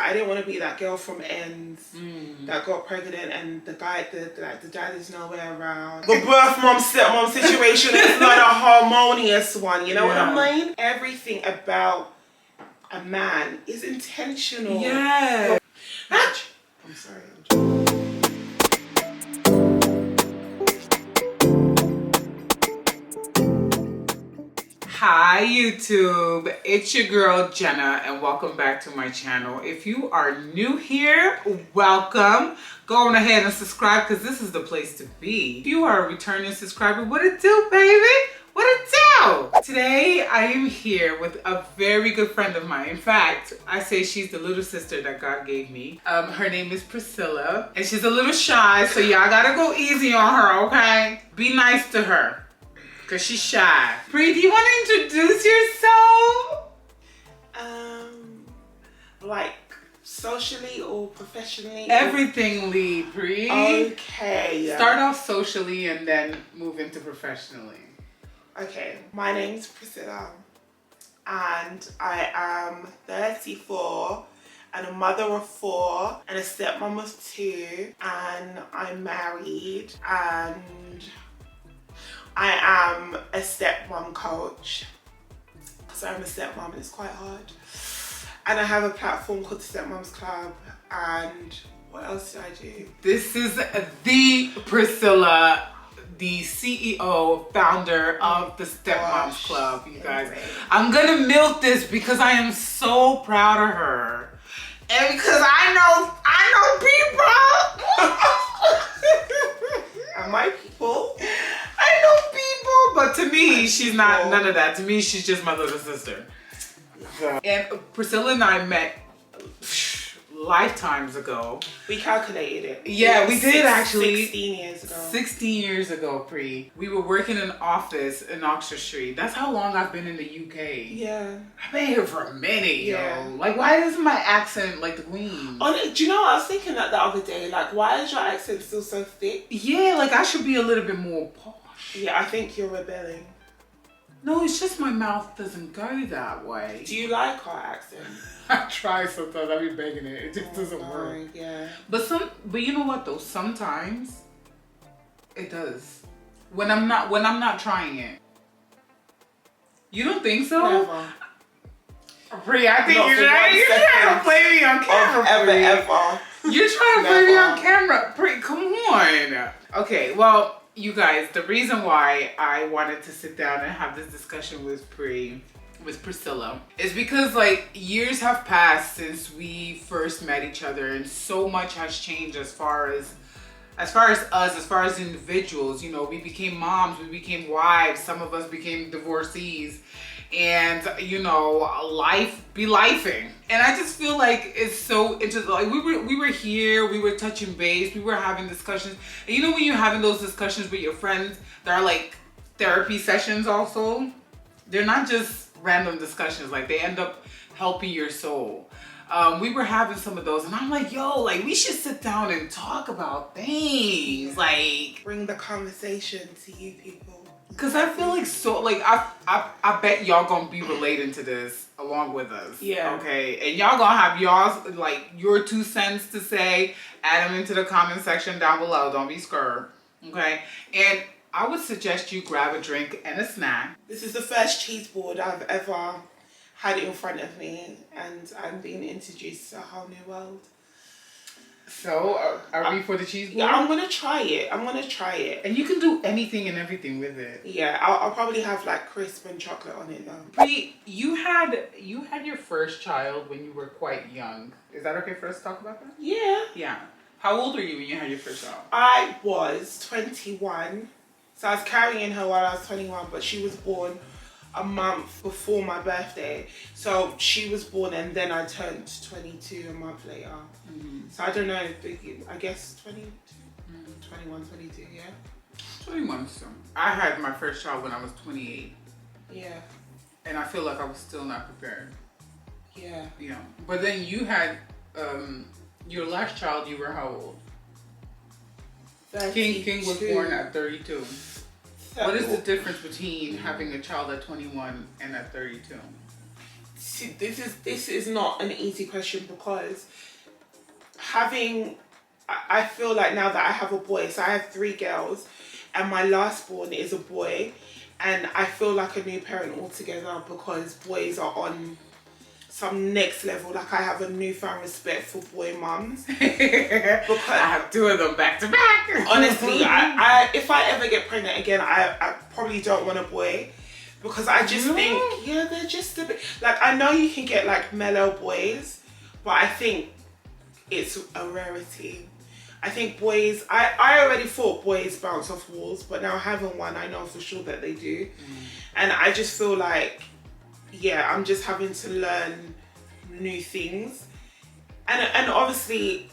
I didn't want to be that girl from ends that got pregnant and the dad is nowhere around. The birth mom, stepmom situation is not a harmonious one, you know what I mean? Everything about a man is intentional. Yeah. I'm sorry. Hi YouTube, it's your girl Djena and welcome back to my channel. If you are new here, welcome. Go on ahead and subscribe because this is the place to be. If you are a returning subscriber, what it do, baby? What it do? Today I am here with a very good friend of mine. In fact, I say she's the little sister that God gave me. Her name is Priscilla and she's a little shy, so y'all gotta go easy on her, okay? Be nice to her. Cause she's shy. Bree, do you want to introduce yourself? Like socially or professionally? Everything, Lee, Bree. Okay. Start off socially and then move into professionally. Okay, my name's Priscilla and I am 34 and a mother of 4 and a stepmom of 2 and I'm married and I am a stepmom coach. So I'm a stepmom and it's quite hard. And I have a platform called TheStepMumsClub and what else do I do? This is the Priscilla, the CEO, founder of TheStepMumsClub, you guys. I'm gonna milk this because I am so proud of her. And because I know people. And my people. I know people, but to me, she's not none of that. To me, she's just my little sister. So. And Priscilla and I met lifetimes ago. We calculated it. Yeah, we did actually. 16 years ago. 16 years ago, Pri. We were working in an office in Oxford Street. That's how long I've been in the UK. Yeah. I've been here for a minute, yo. Like, why isn't my accent like the Queen? Oh, do you know what I was thinking that the other day? Like, why is your accent still so thick? Yeah, like I should be a little bit more posh. Yeah, I think you're rebelling. No, it's just my mouth doesn't go that way. Do you like our accent? I try sometimes. I be begging it. It just doesn't work. Yeah. But you know what though? Sometimes it does. When I'm not trying it. You don't think so? Never. Pri, I think you're trying to play me on camera. Ever. You're trying to play me on camera. Pri, come on. Okay, well, you guys, the reason why I wanted to sit down and have this discussion with Priscilla is because like years have passed since we first met each other and so much has changed as far as us, as far as individuals. You know, we became moms, we became wives, some of us became divorcees, and you know, life be lifing. And I just feel like it's so interesting. Like we were here, we were touching base, we were having discussions. And you know when you're having those discussions with your friends, there are like therapy sessions also. They're not just random discussions, like they end up helping your soul. We were having some of those and I'm like, yo, like we should sit down and talk about things. Like bring the conversation to you people. Cause I feel like so like I bet y'all gonna be relating to this along with us. Yeah. Okay. And y'all gonna have y'all's like your 2 cents to say. Add them into the comment section down below. Don't be scared. Okay. And I would suggest you grab a drink and a snack. This is the first cheese board I've ever had in front of me and I'm being introduced to a whole new world. So, are we for the cheese board? Yeah, I'm going to try it. And you can do anything and everything with it. Yeah, I'll probably have like crisp and chocolate on it though. Bree, you had your first child when you were quite young. Is that okay for us to talk about that? Yeah. Yeah. How old were you when you had your first child? I was 21. So I was carrying her while I was 21, but she was born a month before my birthday. So she was born and then I turned 22 a month later. So I don't know, I guess 22, 21, 22, yeah? 21 soon. I had my first child when I was 28. Yeah. And I feel like I was still not prepared. Yeah. Yeah. But then you had your last child, you were how old? 32. King was born at 32. What is the difference between having a child at 21 and at 32? See, this is not an easy question because I feel like now that I have a boy, so I have 3 girls, and my last born is a boy, and I feel like a new parent altogether because boys are on some next level. Like I have a newfound respect for boy mums. Because I have 2 of them back to back. honestly, I if I ever get pregnant again, I probably don't want a boy. Because I just think, yeah, they're just a bit... Like, I know you can get, like, mellow boys, but I think it's a rarity. I think boys... I already thought boys bounce off walls, but now having one, I know for sure that they do. And I just feel like, yeah, I'm just having to learn new things. And obviously,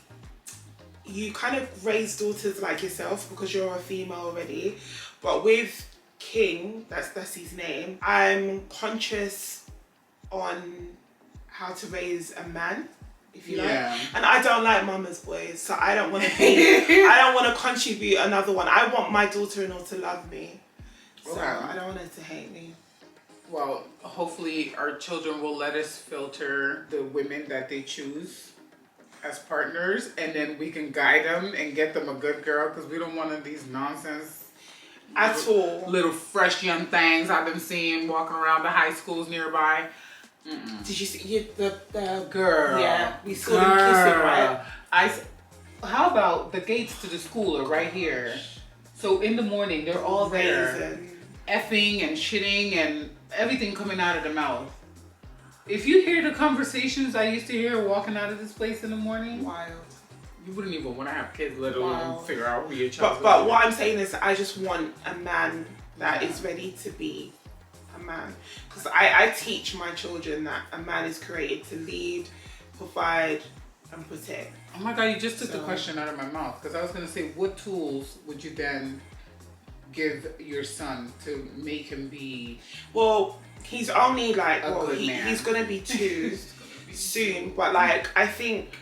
you kind of raise daughters like yourself because you're a female already. But with King, that's his name, I'm conscious on how to raise a man, if you like. And I don't like mama's boys, so I don't want to I don't want to contribute another one. I want my daughter-in-law to love me, so I don't want her to hate me. Well, hopefully our children will let us filter the women that they choose as partners, and then we can guide them and get them a good girl, because we don't want none of these nonsense at all. Little fresh young things I've been seeing walking around the high schools nearby. Did you see the girl? Yeah, we saw them kissing, right? How about the gates to the school are right here? So in the morning they're all there, effing and shitting and everything coming out of the mouth. If you hear the conversations I used to hear walking out of this place in the morning, wild. You wouldn't even want to have kids, let alone figure out who your child is. But what I'm saying is, I just want a man that is ready to be a man. Because I teach my children that a man is created to lead, provide, and protect. Oh my God, you just took the question out of my mouth. Because I was going to say, what tools would you then give your son to make him be... Well, he's only like, he's going to be 2 soon. But like, I think...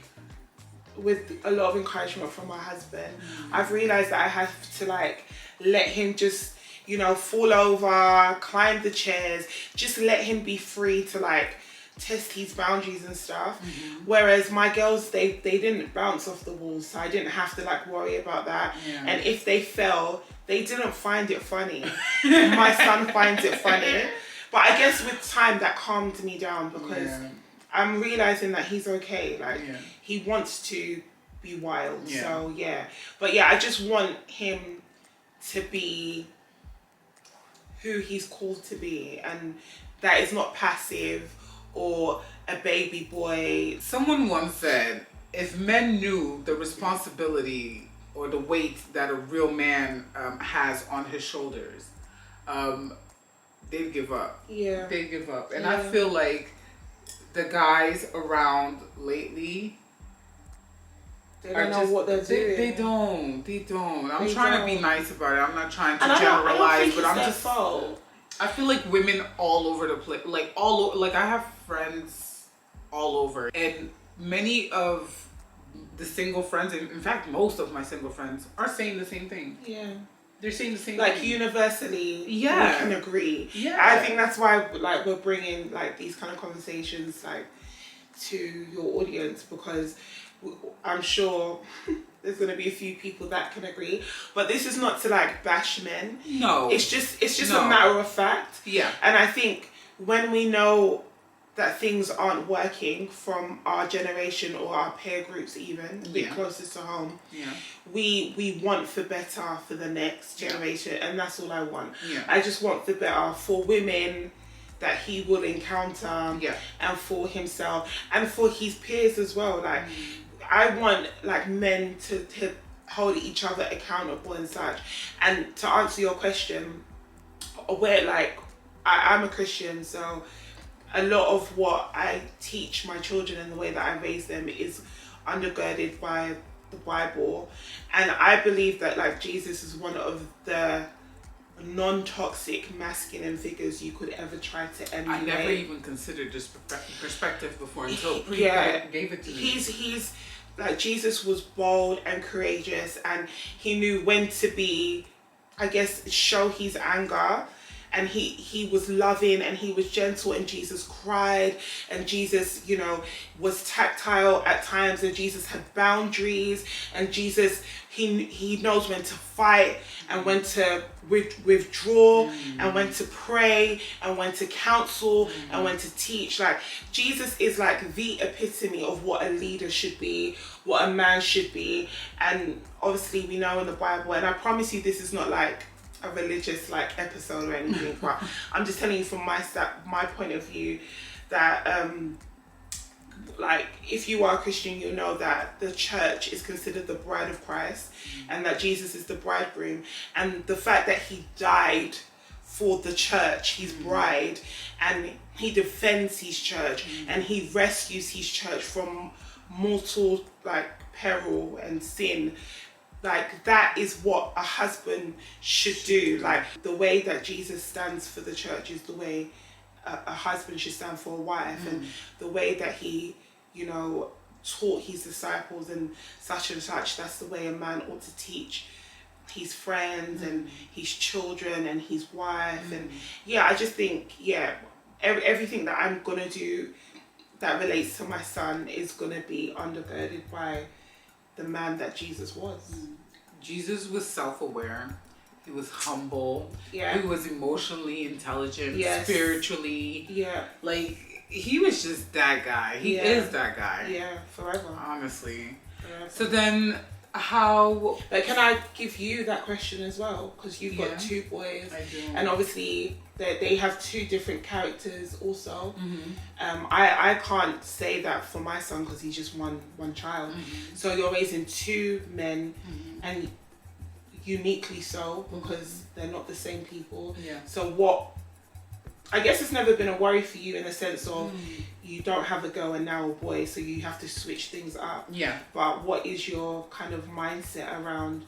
with a lot of encouragement from my husband, I've realized that I have to like let him just, you know, fall over, climb the chairs, just let him be free to like test his boundaries and stuff. Whereas my girls, they didn't bounce off the walls, so I didn't have to like worry about that. And if they fell, they didn't find it funny. My son finds it funny, but I guess with time that calmed me down because I'm realizing that he's okay. Like he wants to be wild. So but I just want him to be who he's called to be, and that is not passive or a baby boy. Someone once said, if men knew the responsibility or the weight that a real man has on his shoulders, they'd give up. They'd give up. And I feel like the guys around lately, they don't know what they're doing. They don't. I'm trying to be nice about it. I'm not trying to generalize, but I'm just... fault. I feel like women all over the place, like all over, like I have friends all over, and many of the single friends, in fact, most of my single friends are saying the same thing. They're saying the same thing. Like universally, we can agree. I think that's why like we're bringing like these kind of conversations like to your audience, because I'm sure there's gonna be a few people that can agree. But this is not to like bash men. No. It's just a matter of fact. And I think when we know that things aren't working from our generation or our peer groups even, a bit closest to home, we want for better for the next generation, and that's all I want. I just want for better for women that he will encounter, and for himself and for his peers as well. Like I want like men to hold each other accountable and such. And to answer your question, where like I'm a Christian, so a lot of what I teach my children and the way that I raise them is undergirded by the Bible. And I believe that like Jesus is one of the non-toxic masculine figures you could ever try to emulate. I never even considered this perspective before until gave it to me. He's like, Jesus was bold and courageous, and he knew when to be, I guess, show his anger and he was loving and he was gentle, and Jesus cried, and Jesus, you know, was tactile at times, and Jesus had boundaries, and Jesus, he knows when to fight and when to withdraw and when to pray and when to counsel and when to teach. Like, Jesus is like the epitome of what a leader should be, what a man should be. And obviously we know in the Bible, and I promise you this is not like a religious like episode or anything, but I'm just telling you from my point of view that like, if you are a Christian, you know that the church is considered the bride of Christ, and that Jesus is the bridegroom, and the fact that he died for the church, his bride, and he defends his church, and he rescues his church from mortal like peril and sin. Like, that is what a husband should do. Like, the way that Jesus stands for the church is the way a husband should stand for a wife, and the way that he, you know, taught his disciples and such, that's the way a man ought to teach his friends and his children and his wife. And yeah, I just think, yeah, everything that I'm gonna do that relates to my son is gonna be undergirded by the man that Jesus was. Jesus was self-aware. He was humble. Yeah. He was emotionally intelligent, spiritually. Yeah. Like, he was just that guy. He is that guy. Yeah, forever. Honestly. Forever. So then, how... But can I give you that question as well? Because you've got two boys. I do. And obviously, they have two different characters also. I can't say that for my son because he's just one child. So you're raising two men, and uniquely so, because they're not the same people. So what, I guess it's never been a worry for you in the sense of you don't have a girl and now a boy, so you have to switch things up. But what is your kind of mindset around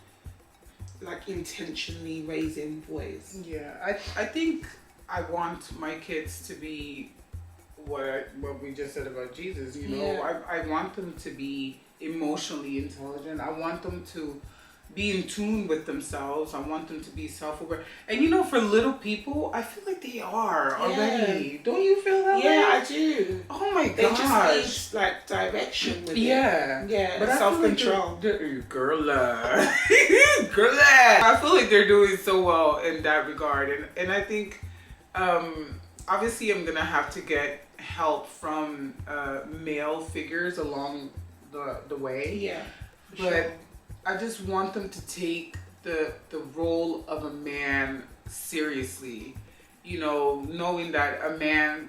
like intentionally raising boys? I think I want my kids to be what we just said about Jesus, you know. I want them to be emotionally intelligent. I want them to be in tune with themselves. I want them to be self-aware. And you know, for little people, I feel like they are already. Don't you feel that way? Yeah, I do. Oh my they gosh. They just need like direction with it. Yeah, but self-control. Girl, I feel like they're doing so well in that regard. And I think, obviously I'm gonna have to get help from male figures along the way. But sure. I just want them to take the role of a man seriously, you know, knowing that a man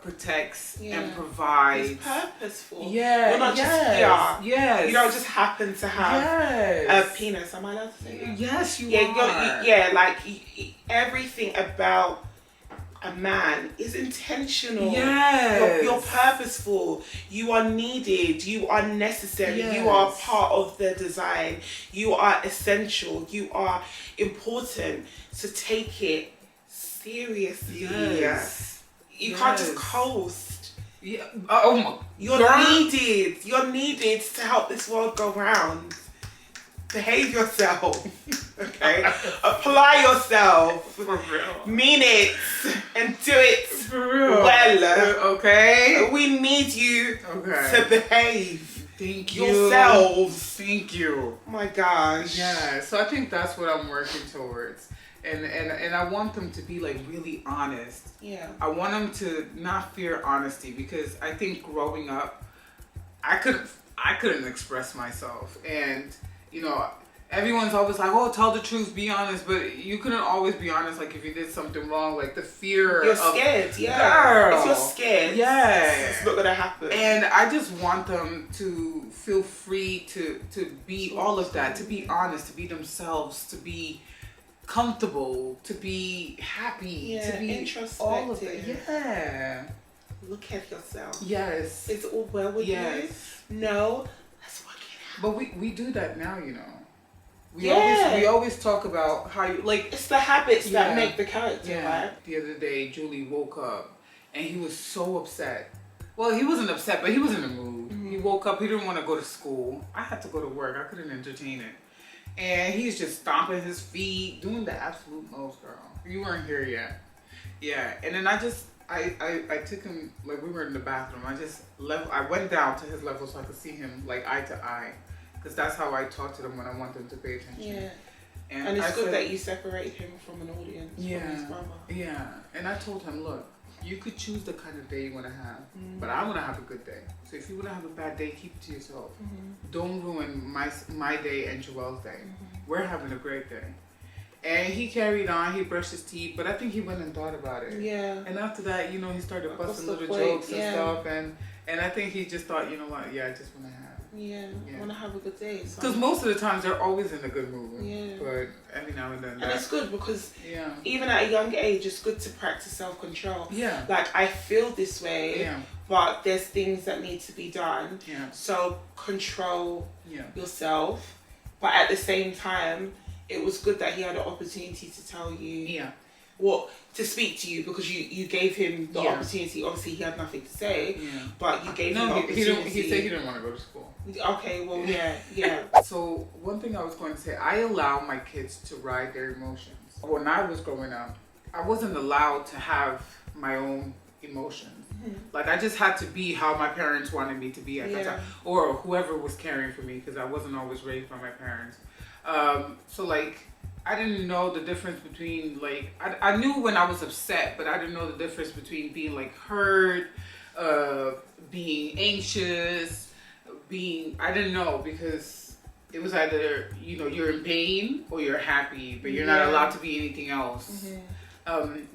protects and provides. It's purposeful. You're not just here. You don't just happen to have a penis. Am I allowed to say that? Yes, you are. Like everything about a man is intentional. You're purposeful. You are needed. You are necessary. You are part of the design. You are essential. You are important. So take it seriously. You can't just coast. You're needed. You're needed to help this world go round. Behave yourself. Okay? Apply yourself. For real. Mean it. And do it for real. Well. Okay? We need you to behave. Thank you. Yourselves. Thank you. Oh my gosh. Yeah. So I think that's what I'm working towards. And I want them to be like really honest. I want them to not fear honesty, because I think growing up, I couldn't express myself. And you know, everyone's always like, oh, tell the truth, be honest. But you couldn't always be honest, like if you did something wrong, like the fear You're of... scared, Girl. If you're scared, it's not going to happen. And I just want them to feel free to be all of that, to be honest, to be themselves, to be comfortable, to be happy, to be introspective. All of it. Look at yourself. Yes. Is it all well with you? No. Let's work it out. But we do that now, you know. We always talk about how you, like... It's the habits that make the character, right? The other day, Julie woke up and he was so upset. Well, he wasn't upset, but he was in the mood. He woke up, he didn't want to go to school. I had to go to work. I couldn't entertain it. And he's just stomping his feet, doing the absolute most, girl. You weren't here yet. Yeah, and then I took him, like, we were in the bathroom. I went down to his level so I could see him, like, eye to eye. Because that's how I talk to them when I want them to pay attention. Yeah. And it's good that you separate him from an audience, from his brother. Yeah. And I told him, look, you could choose the kind of day you want to have, but I want to have a good day. So if you want to have a bad day, keep it to yourself. Don't ruin my day and Joelle's day. We're having a great day. And he carried on, he brushed his teeth, but I think he went and thought about it. Yeah. And after that, you know, he started busting little jokes and stuff. And I think he just thought, you know what, I just want to have. I want to have a good day. Because most of the times they're always in a good mood. Yeah. But every now and then. And it's good because even at a young age, it's good to practice self-control. Yeah. Like, I feel this way, but there's things that need to be done. Yeah. So control yourself. But at the same time, it was good that he had an opportunity to tell you to speak to you, because you gave him the opportunity. Obviously, he had nothing to say, but you gave him the opportunity. He said he didn't want to go to school. Okay, well, yeah. So one thing I was going to say, I allow my kids to ride their emotions. When I was growing up, I wasn't allowed to have my own emotions. Like, I just had to be how my parents wanted me to be at that time, or whoever was caring for me, because I wasn't always raised by my parents. So, like, I didn't know the difference between, like, I knew when I was upset, but I didn't know the difference between being, like, hurt, being anxious, I didn't know, because it was either, you know, you're in pain or you're happy, but you're not allowed to be anything else.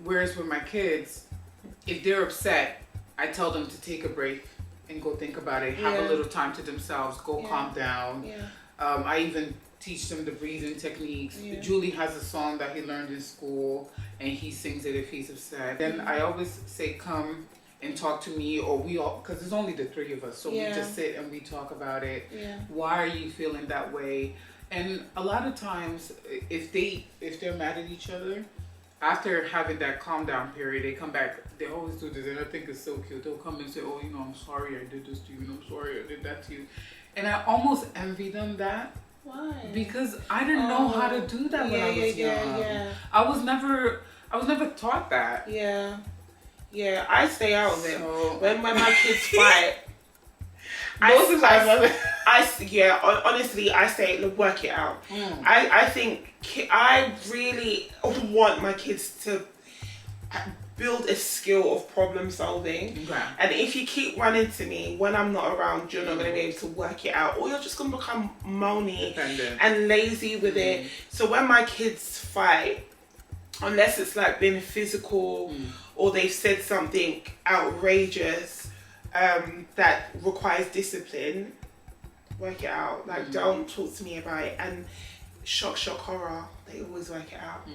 Whereas with my kids, if they're upset, I tell them to take a break and go think about it, have a little time to themselves, go calm down. I even teach them the breathing techniques. Julie has a song that he learned in school, and he sings it if he's upset. Then I always say, come and talk to me, or we all, because there's only the three of us, so we just sit and we talk about it. Why are you feeling that way? And a lot of times, if they're mad at each other, after having that calm down period, they come back. They always do this, and I think it's so cute. They'll come and say, oh, you know, I'm sorry I did this to you, and I'm sorry I did that to you. And I almost envy them that. Why? Because I didn't know how to do that when I was young. I was never taught that. Yeah, I stay out of it. When my kids fight, honestly, I say, look, work it out. I think I really want my kids to build a skill of problem solving. And if you keep running to me when I'm not around, you're not going to be able to work it out, or you're just going to become moany and lazy with it. So when my kids fight, unless it's like been physical or they've said something outrageous that requires discipline, work it out. Like, don't talk to me about it. And shock, horror, they always work it out.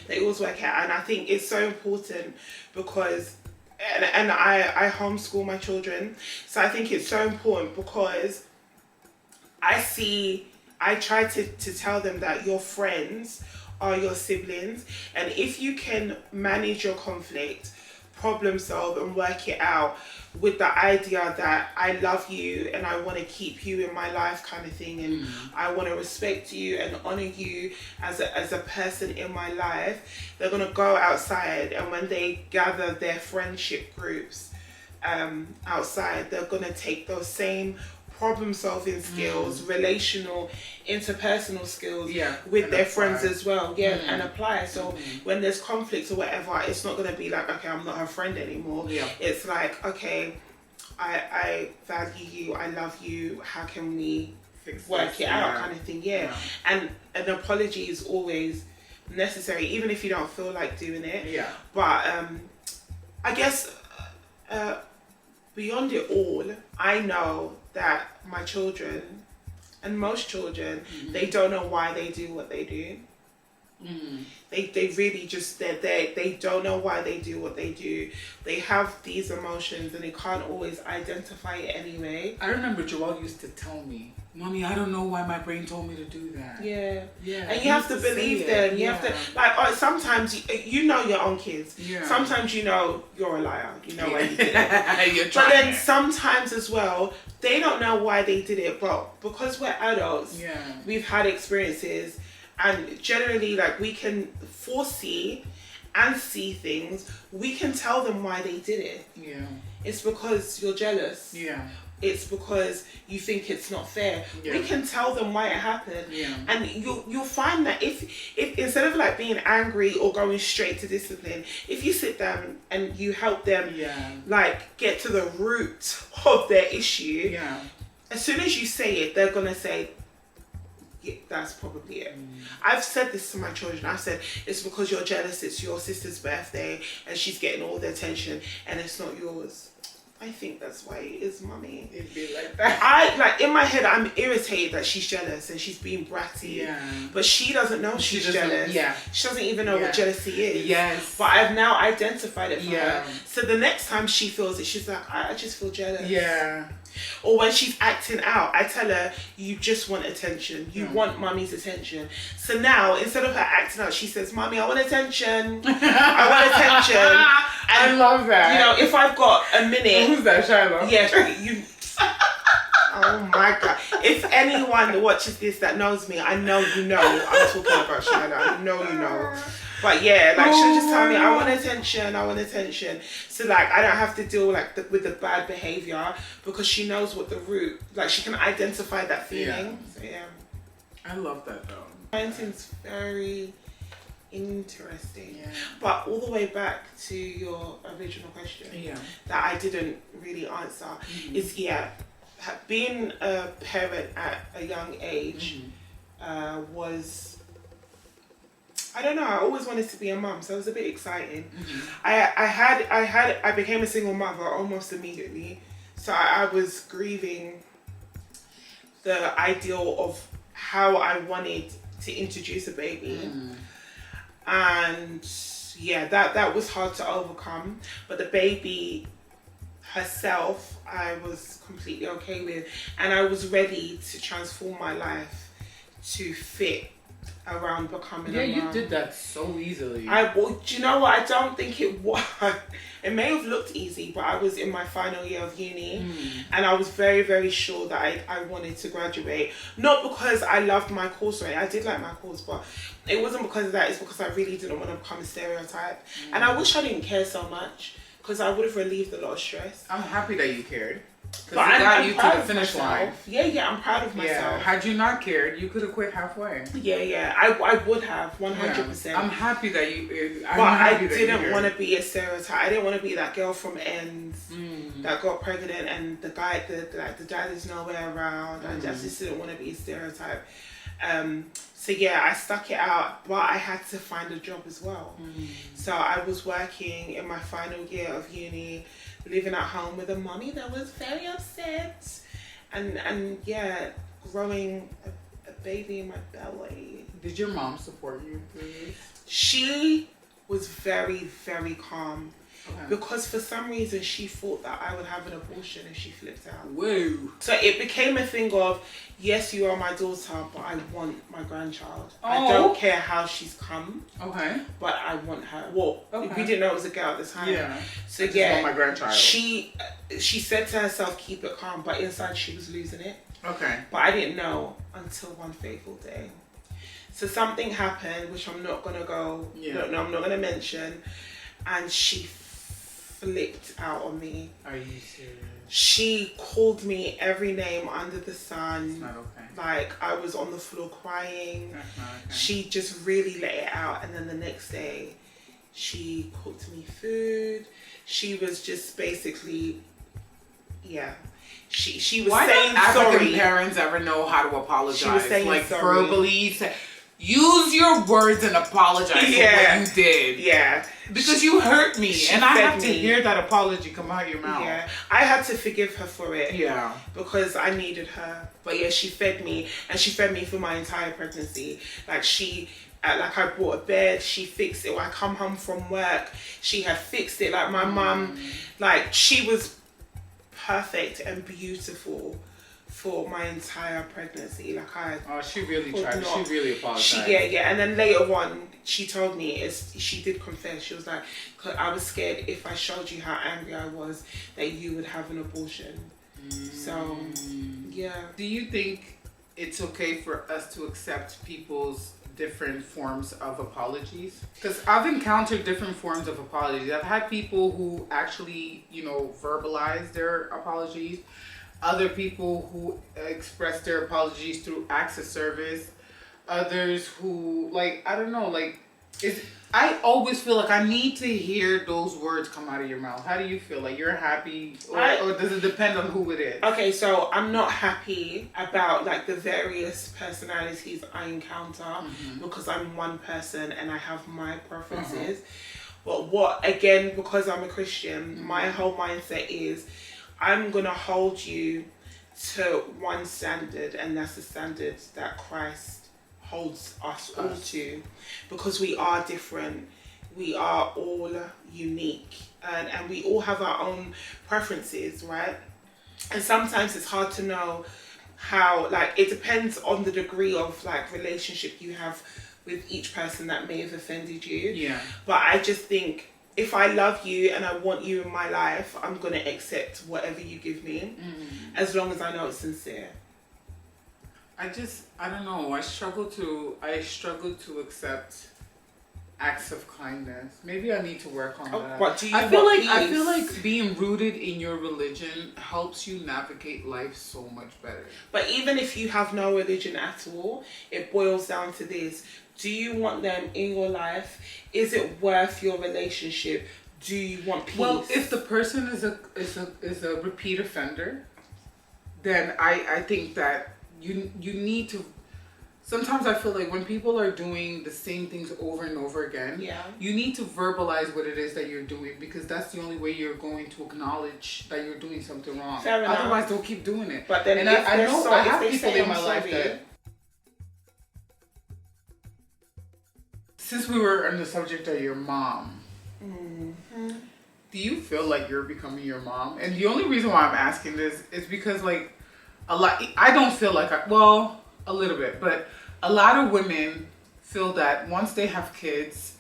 They always work it out. And I think it's so important because, and I homeschool my children, so I think it's so important because I try to tell them that your friends are your siblings, and if you can manage your conflict, problem solve and work it out with the idea that I love you and I want to keep you in my life kind of thing, and I want to respect you and honor you as a person in my life, they're going to go outside, and when they gather their friendship groups outside, they're going to take those same problem solving skills, relational, interpersonal skills with their friends as well, and apply. So when there's conflicts or whatever, it's not going to be like, okay, I'm not her friend anymore. It's like, okay, I value you, I love you, how can we work it out kind of thing. And an apology is always necessary, even if you don't feel like doing it. But I guess beyond it all, I know that my children, and most children, they don't know why they do what they do. They really just, they don't know why they do what they do. They have these emotions and they can't always identify it anyway. I remember Joelle used to tell me, Mommy, I don't know why my brain told me to do that. And you have to believe them. You have to, like, sometimes you know your own kids. Sometimes you know you're a liar. You know why you did it. But then sometimes as well, they don't know why they did it. But because we're adults, we've had experiences, and generally, like, we can foresee and see things, we can tell them why they did it. Yeah. It's because you're jealous. Yeah. It's because you think it's not fair. Yeah. We can tell them why it happened. Yeah. And you'll find that if instead of like being angry or going straight to discipline, if you sit down and you help them like get to the root of their issue, as soon as you say it, they're gonna say, yeah, that's probably it. I've said this to my children. I've said, it's because you're jealous, it's your sister's birthday and she's getting all the attention and it's not yours. I think that's why it is, mummy. It'd be like that. In my head, I'm irritated that she's jealous and she's being bratty. Yeah. But she doesn't know she's jealous. Yeah. She doesn't even know what jealousy is. Yes. But I've now identified it for her. So the next time she feels it, she's like, I just feel jealous. Yeah. Or when she's acting out, I tell her, you just want attention. You want mummy's attention. So now, instead of her acting out, she says, Mummy, I want attention. I want attention. And, I love that. You know, if I've got a minute. Who's that, Shiloh? Yeah, you. Oh my God. If anyone watches this that knows me, I know you know I'm talking about Shiloh. I know you know. But yeah, like she'll just tell me, I want attention, I want attention. So like I don't have to deal like with the bad behavior because she knows what the root, like she can identify that feeling. So yeah. I love that though. Parenting's very interesting. Yeah. But all the way back to your original question that I didn't really answer is being a parent at a young age was, I don't know, I always wanted to be a mum, so it was a bit exciting. I became a single mother almost immediately, so I was grieving the ideal of how I wanted to introduce a baby. And yeah, that was hard to overcome, but the baby herself I was completely okay with, and I was ready to transform my life to fit around becoming a mom. You did that so easily. Do you know what? I don't think it was. It may have looked easy, but I was in my final year of uni and I was very, very sure that I wanted to graduate. Not because I loved my course, right? I did like my course, but it wasn't because of that. It's because I really didn't want to become a stereotype. And I wish I didn't care so much because I would have relieved a lot of stress. I'm happy that you cared. But I got you to the finish line. Yeah, I'm proud of myself. Yeah, had you not cared, you could have quit halfway. Yeah, I would have, 100%. Yeah. I'm happy that you. But I didn't want to be a stereotype. I didn't want to be that girl from Ends that got pregnant and the guy, the dad is nowhere around. I just didn't want to be a stereotype. So yeah, I stuck it out, but I had to find a job as well. So I was working in my final year of uni, living at home with a mommy that was very upset, and yeah, growing a baby in my belly. Did your mom support you through this? She was very, very calm. Because for some reason she thought that I would have an abortion if she flipped out. Whoa. So it became a thing of, yes, you are my daughter, but I want my grandchild. I don't care how she's come. But I want her. Well, we didn't know it was a girl at the time. Yeah. So I just want my grandchild. She said to herself, keep it calm, but inside she was losing it. But I didn't know until one fateful day. So something happened, which I'm not gonna go. No, I'm not gonna mention, and she flipped out on me. Are you serious? She called me every name under the sun. It's not okay. Like I was on the floor crying. That's not okay. She just really let it out, and then the next day she cooked me food. She was just basically, she was saying don't sorry. African parents ever know how to apologize? She was saying like sorry. Verbally use your words and apologize for what you did. Yeah. Because you hurt me. And I have to hear that apology come out of your mouth. Yeah. I had to forgive her for it. Yeah. Because I needed her. But yeah, she fed me. And she fed me for my entire pregnancy. Like I bought a bed, she fixed it. When I come home from work, she had fixed it. Like my mum, like she was perfect and beautiful for my entire pregnancy. She really tried. She really apologized. Yeah. And then later on, she told me, she did confess. She was like, I was scared if I showed you how angry I was that you would have an abortion. So, yeah. Do you think it's okay for us to accept people's different forms of apologies. Because I've encountered different forms of apologies. I've had people who actually, verbalize their apologies. Other people who express their apologies through acts of service. Others who, I don't know, I always feel like I need to hear those words come out of your mouth. How do you feel? Like you're happy, or does it depend on who it is? Okay, so I'm not happy about the various personalities I encounter because I'm one person and I have my preferences. But because I'm a Christian, my whole mindset is I'm gonna hold you to one standard, and that's the standard that Christ holds us all to, because we are different, we are all unique, and we all have our own preferences, right? And sometimes it's hard to know how, it depends on the degree of relationship you have with each person that may have offended you. Yeah. But I just think if I love you and I want you in my life, I'm gonna accept whatever you give me, as long as I know it's sincere. I don't know. I struggle to accept acts of kindness. Maybe I need to work on that. But do you I feel like being rooted in your religion helps you navigate life so much better. But even if you have no religion at all, it boils down to this: do you want them in your life? Is it worth your relationship? Do you want peace? Well, if the person is a repeat offender, then I think that you need to. Sometimes I feel like when people are doing the same things over and over again, you need to verbalize what it is that you're doing, because that's the only way you're going to acknowledge that you're doing something wrong. Fair enough. Otherwise, don't keep doing it. But then, I have people in my life that. Since we were on the subject of your mom, do you feel like you're becoming your mom? And the only reason why I'm asking this is because I don't feel like a little bit, but a lot of women feel that once they have kids,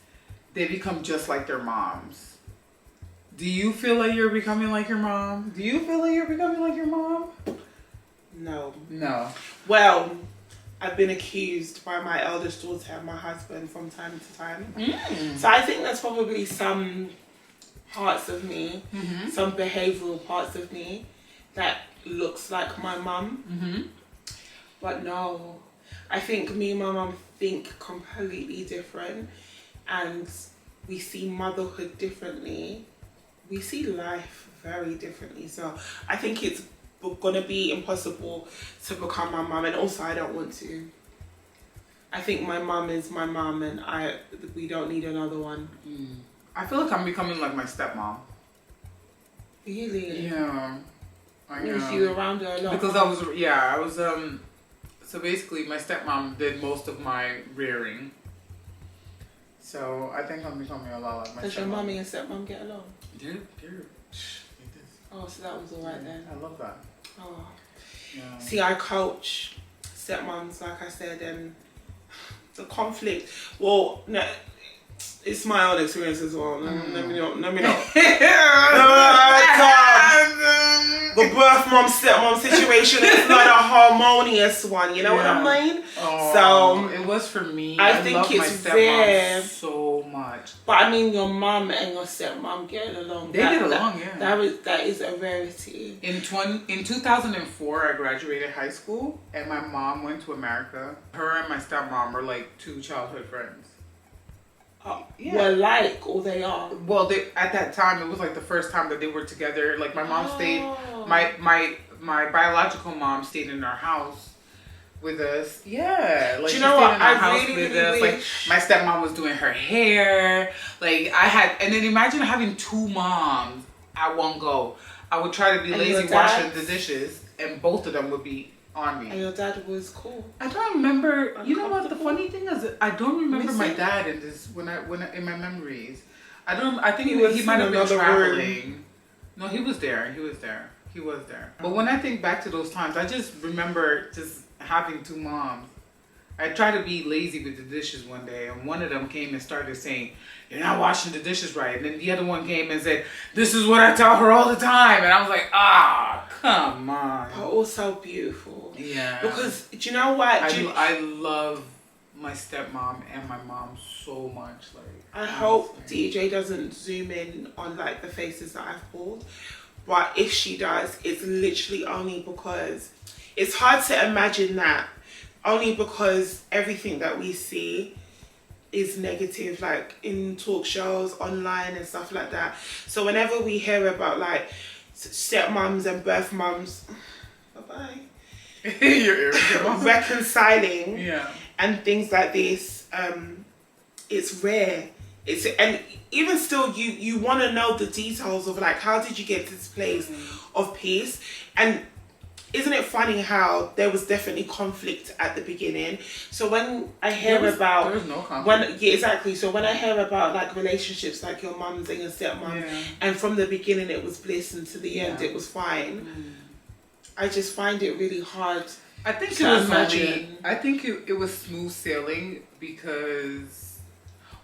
they become just like their moms. Do you feel like you're becoming like your mom? Do you feel like you're becoming like your mom? No. Well, I've been accused by my eldest daughter and my husband from time to time. So I think there's probably some parts of me, some behavioural parts of me that looks like my mum. But no, I think me and my mum think completely different, and we see motherhood differently. We see life very differently. So I think it's gonna be impossible to become my mum, and also I don't want to. I think my mum is my mum, and we don't need another one. I feel like I'm becoming like my stepmom. Really? Yeah. I know. Was you around her a lot? Because I was so basically my stepmom did most of my rearing. So I think I'm becoming a lot like my stepmom. Does your mummy and stepmom get along? They're Oh, so that was alright then. I love that. Oh. Yeah. See, I coach stepmoms, like I said, and the conflict. Well, no, it's my own experience as well. Let me know. The birth mom stepmom situation is not a harmonious one. You know what I mean? Oh, so it was for me. I think love it's my rare so much. But I mean, your mum and your stepmom get along. They get along, yeah. That is a rarity. In 2004, I graduated high school, and my mom went to America. Her and my stepmom were like two childhood friends. Or they are. Well, at that time, it was like the first time that they were together. Like my mom stayed, my biological mom stayed in our house with us. Yeah, like do you know what? I really wish. Like my stepmom was doing her hair. Like and then imagine having two moms at one go. I would try to be lazy washing the dishes, and both of them would be on me. And your dad was cool. I don't remember. You know what? The funny thing is, I don't remember my dad in this. When in my memories, I don't. I think he might have been traveling. No, he was there. He was there. But when I think back to those times, I just remember just having two moms. I tried to be lazy with the dishes one day, and one of them came and started saying, "You're not washing the dishes right." And then the other one came and said, "This is what I tell her all the time." And I was like, come on. But also beautiful. Yeah. Because, do you know what? I love my stepmom and my mom so much. Like, I hope DJ doesn't zoom in on like the faces that I've pulled, but if she does, it's literally only because it's hard to imagine that, only because everything that we see is negative, like in talk shows, online and stuff like that. So whenever we hear about like stepmoms and birth mums, bye-bye, reconciling, yeah, and things like this, it's rare. And even still, you want to know the details of like, how did you get to this place of peace? And isn't it funny how there was definitely conflict at the beginning? So when I hear about, there was no conflict. Exactly. So when I hear about like relationships, like your mums and your stepmom, and from the beginning it was bliss and to the end it was fine. I just find it really hard. I think it was I think it was smooth sailing because,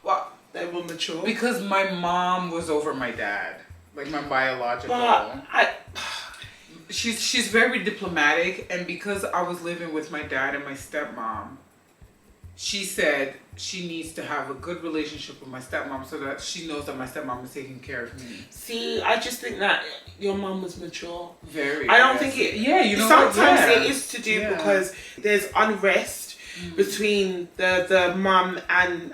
well, they were mature. Because my mom was over my dad, like my biological. But she's very diplomatic, and because I was living with my dad and my stepmom, she said she needs to have a good relationship with my stepmom so that she knows that my stepmom is taking care of me. See, I just think that your mom was mature. Very. I don't think it. Yeah, you know. Sometimes it is to do because there's unrest between the mum and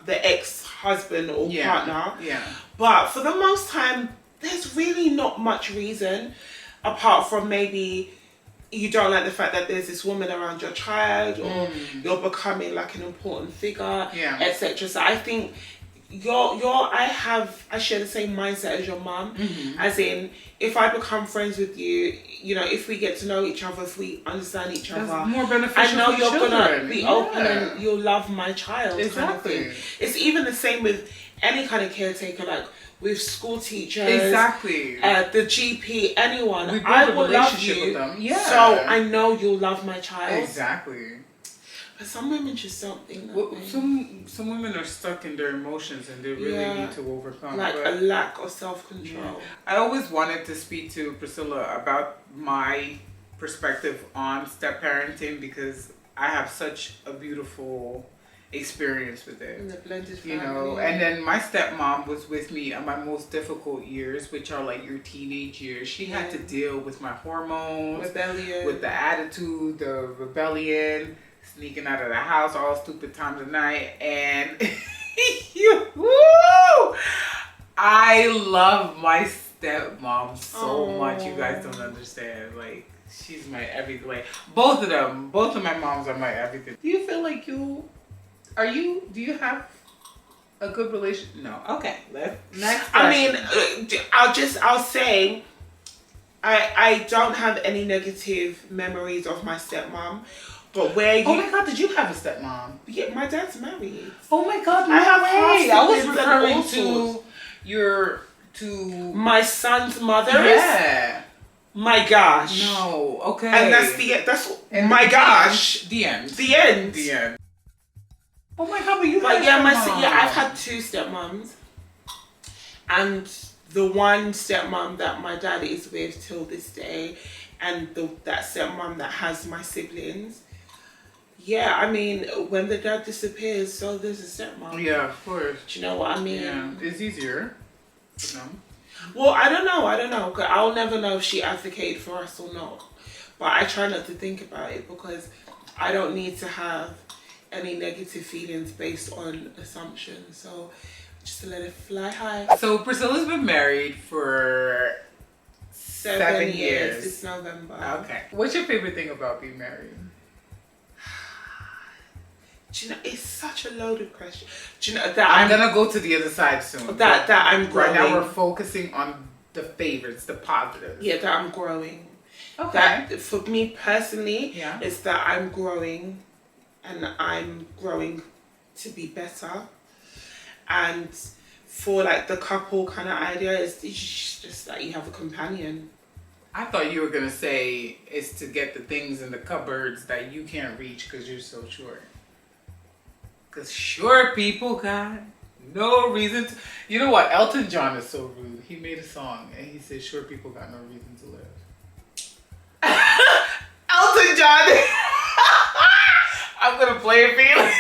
the ex-husband or partner. Yeah. But for the most time, there's really not much reason, apart from maybe you don't like the fact that there's this woman around your child, or you're becoming like an important figure, etc. So I think I share the same mindset as your mum, as in, if I become friends with you, you know, if we get to know each other, if we understand each other, more beneficial. I know you're gonna be open and you'll love my child. Exactly. Kind of thing. It's even the same with any kind of caretaker, like with school teachers, exactly, the GP, anyone. We build I a will love relationship you, with them. Yeah. So I know you'll love my child. Exactly. But some women just don't think that. Well, some women are stuck in their emotions and they really need to overcome. Like a lack of self-control. Yeah. I always wanted to speak to Priscilla about my perspective on step-parenting because I have such a beautiful experience with it. In the blended family. You know, and then my stepmom was with me at my most difficult years, which are like your teenage years. She had to deal with my hormones, rebellion, with the attitude, the rebellion, sneaking out of the house all stupid times of night, and I love my stepmom so much. You guys don't understand. Like, she's my everything. Like, both of my moms are my everything. Do you feel like do you have a good relationship? No. Okay. Next question. I mean, I'll say, I don't have any negative memories of my stepmom. But oh my God, did you have a stepmom? Yeah, my dad's married. Oh my God, no I have way. I was referring to my son's mother. Yeah. My gosh. No. Okay. And my gosh. The end. The end. The end. Oh my God, but you had I've had two stepmoms, and the one stepmom that my dad is with till this day, and that stepmom that has my siblings. Yeah, I mean, when the dad disappears, so there's a stepmom. Yeah, of course. Do you know what I mean? Yeah, it's easier for them. Well, I don't know. Cause I'll never know if she advocated for us or not. But I try not to think about it because I don't need to have any negative feelings based on assumptions. So just to let it fly high. So Priscilla's been married for 7 years. This November. Okay. What's your favorite thing about being married? Do you know, it's such a loaded question. Do you know that I'm gonna go to the other side soon. That I'm growing. Right now we're focusing on the favorites, the positives. Yeah, that I'm growing. Okay. That for me personally, it's that I'm growing, and I'm growing to be better. And for like the couple kind of idea, it's just that you have a companion. I thought you were gonna say it's to get the things in the cupboards that you can't reach because you're so short. Because short people got no reason to... You know what? Elton John is so rude. He made a song and he said short people got no reason to live. Elton John! I'm going to play it for you.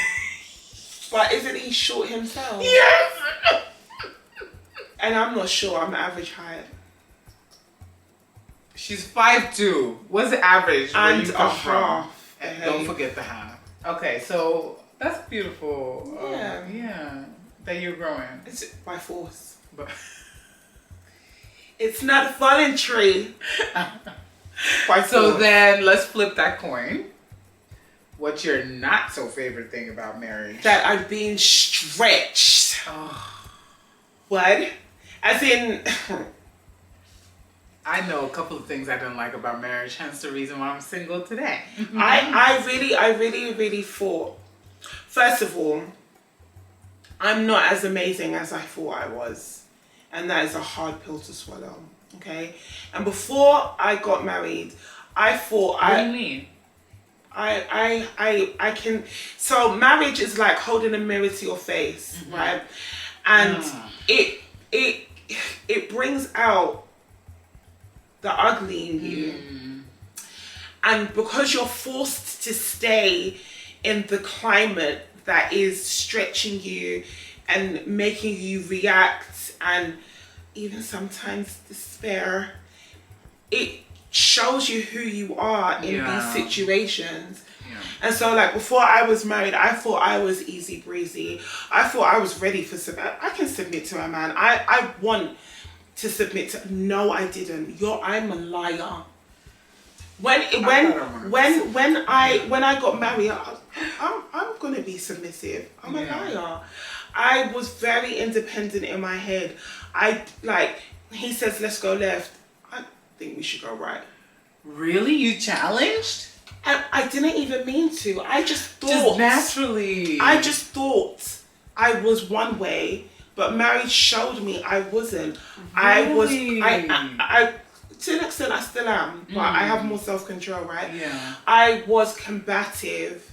But isn't he short himself? Yes. And I'm not sure. I'm average height. She's 5'2". What's the average? And where you a come from? half. And don't forget the half. Okay, so that's beautiful. Yeah. Yeah. That you're growing. It's by force. But It's not voluntary. By so force. then let's flip that coin. What's your not so favorite thing about marriage? That I'm being stretched. Oh, What? As in, I know a couple of things I don't like about marriage, hence the reason why I'm single today. I really thought, first of all, I'm not as amazing as I thought I was. And that is a hard pill to swallow. Okay? And before I got married, I thought What do you mean? I can, so marriage is like holding a mirror to your face, right? And it brings out the ugly in you. And because you're forced to stay in the climate that is stretching you and making you react and even sometimes despair, it shows you who you are in these situations. And so like before I was married, I thought I was easy breezy. I thought I was ready for I can submit to a man. I want to submit to. No, I didn't. I'm a liar. When I got married, I'm gonna be submissive. I'm a liar. I was very independent in my head. He says let's go left. I think we should go right. Really? You challenged? And I didn't even mean to. I just thought. Just naturally. I just thought I was one way, but marriage showed me I wasn't. Really? I to an extent I still am, but I have more self-control, right? Yeah. I was combative,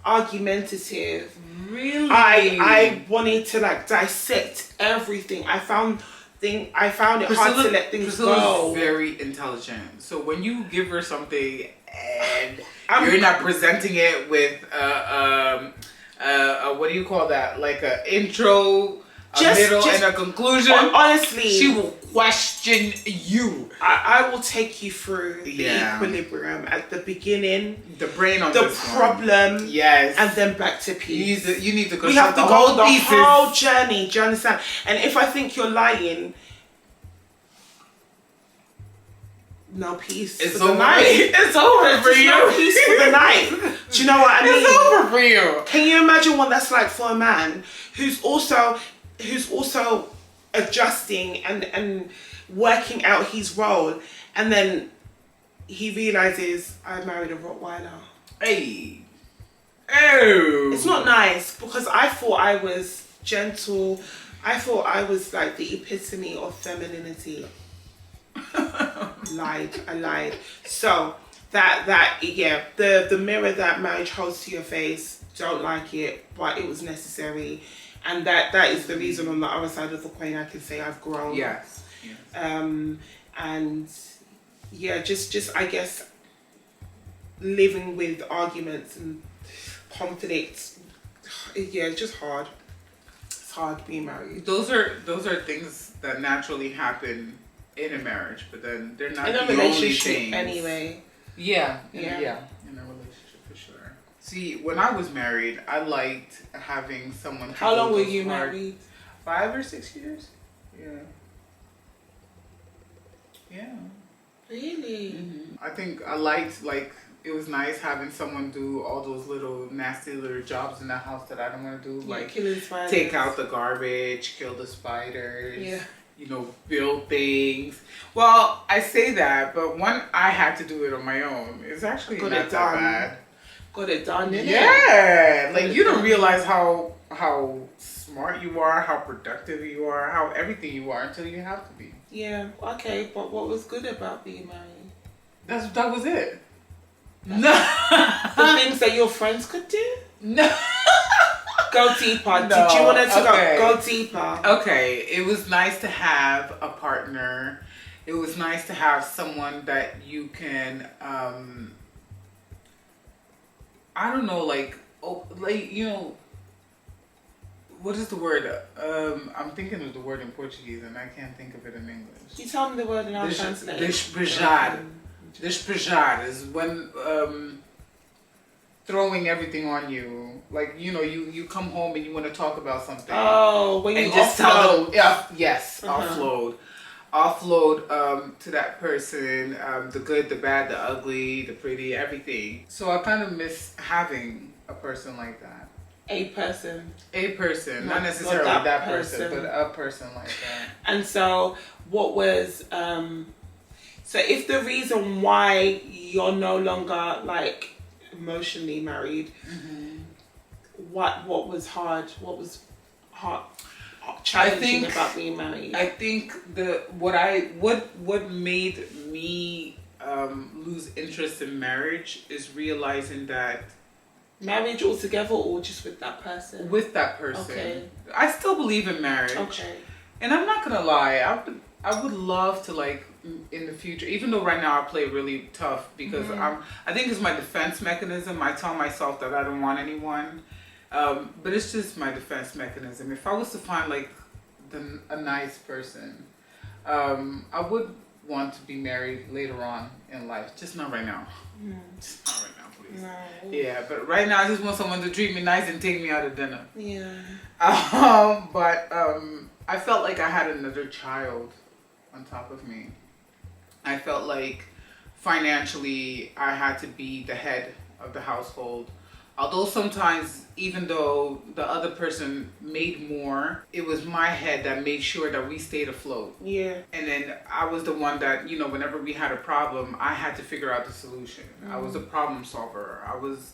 argumentative. Really? I wanted to like dissect everything. I found it hard to let things Priscilla's go. very intelligent. So when you give her something and you're not presenting it with what do you call that? Like a intro, middle, and a conclusion. Honestly, she will question you. I will take you through the equilibrium at the beginning, the brain on the this problem, one. Yes, and then back to peace. You need to go. We have to the go the pieces. whole journey. Do you understand? And if I think you're lying, no peace It's for over. the night. It's over for you. No peace for the night. Do you know what I mean? It's over for you. Can you imagine what that's like for a man who's also adjusting and working out his role, and then he realizes I married a Rottweiler. Hey. Oh. It's not nice because I thought I was gentle. I thought I was like the epitome of femininity. I lied. So the mirror that marriage holds to your face, don't like it, but it was necessary. And that is the reason on the other side of the coin I can say I've grown. Yes. And just I guess living with arguments and conflicts. Yeah, it's just hard. It's hard being married. Those are things that naturally happen in a marriage, but then they're not In a the only relationship things. anyway. Yeah. In a relationship for sure. See, when I was married, I liked having someone. How long were you married? 5 or 6 years. Yeah. Yeah. Really? Mm-hmm. I think I liked it was nice having someone do all those little nasty little jobs in the house that I don't want to do, like killing spiders. Take out the garbage, kill the spiders. Yeah. Build things. Well, I say that, but when I had to do it on my own, it's actually not that bad. Got it done, didn't it? Yeah. Like you don't realize how smart you are, how productive you are, how everything you are until you have to be. Yeah. Okay, but what was good about being married? That was it. No. The things that your friends could do? No. Go deeper. No. Did you want to go deeper? Okay. It was nice to have a partner. It was nice to have someone that you can, I don't know, what is the word? I'm thinking of the word in Portuguese and I can't think of it in English. You tell me the word and I'll translate. Despejar. Despejar is when throwing everything on you. Like, you know, you come home and you want to talk about something. Oh, when you just offload. tell them, yes, offload. Offload to that person, the good, the bad, the ugly, the pretty, everything. So I kind of miss having a person like that. A person. A person, not necessarily that person, but a person like that. And so, what was so if the reason why you're no longer like emotionally married, what was hard? What was hard? Challenging about being married. I think what made me lose interest in marriage is realizing that marriage altogether, or just with that person? With that person. Okay. I still believe in marriage. Okay. And I'm not gonna lie, I would love to, like, in the future, even though right now I play really tough because I think it's my defense mechanism. I tell myself that I don't want anyone. But it's just my defense mechanism. If I was to find like a nice person, I would want to be married later on in life. Just not right now. Just not right now, please. No. Yeah, but right now I just want someone to treat me nice and take me out to dinner. Yeah. But I felt like I had another child on top of me. I felt like financially I had to be the head of the household. Although sometimes, even though the other person made more, it was my head that made sure that we stayed afloat. Yeah. And then I was the one that, you know, whenever we had a problem, I had to figure out the solution. I was a problem solver. I was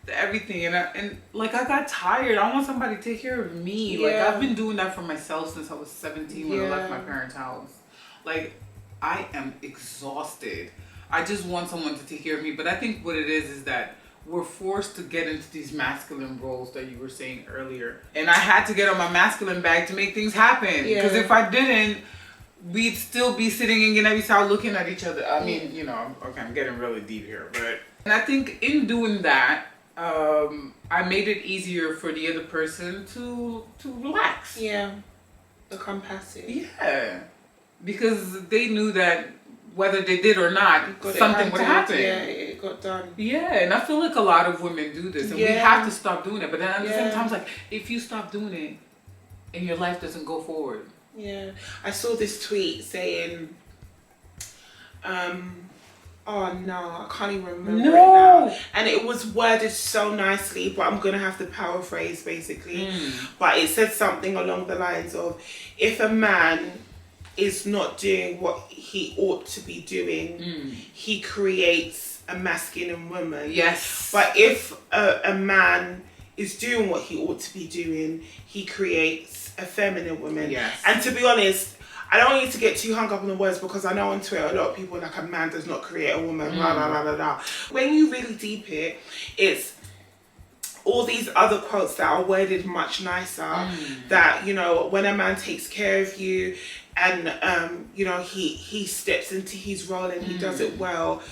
everything. And like, I got tired. I want somebody to take care of me. Yeah. Like, I've been doing that for myself since I was 17 when I left my parents' house. Like, I am exhausted. I just want someone to take care of me. But I think what it is that we're forced to get into these masculine roles that you were saying earlier. And I had to get on my masculine bag to make things happen. Because if I didn't, we'd still be sitting in Guinea-Bissau looking at each other. I mean, you know, okay, I'm getting really deep here. And I think in doing that, I made it easier for the other person to relax. Yeah. Become passive. Yeah. Because they knew that whether they did or not, something would happen. Yeah, it got done. Yeah, and I feel like a lot of women do this, and we have to stop doing it. But then at the same time, it's like, if you stop doing it, and your life doesn't go forward. Yeah. I saw this tweet saying, oh no, I can't even remember it now. And it was worded so nicely, but I'm going to have to paraphrase basically. But it said something along the lines of, if a man is not doing what he ought to be doing, he creates a masculine woman. Yes. But if a man is doing what he ought to be doing, he creates a feminine woman. Yes. And to be honest, I don't want you to get too hung up on the words, because I know on Twitter a lot of people are like, a man does not create a woman, blah, blah, blah, blah, blah. When you really deep it, it's all these other quotes that are worded much nicer, that, you know, when a man takes care of you and, you know, he steps into his role and he does it well,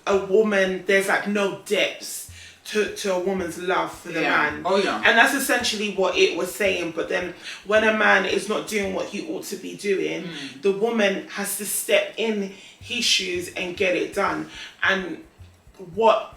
a woman, there's like no depths to a woman's love for the man. Oh yeah. And that's essentially what it was saying. But then when a man is not doing what he ought to be doing, the woman has to step in his shoes and get it done. And what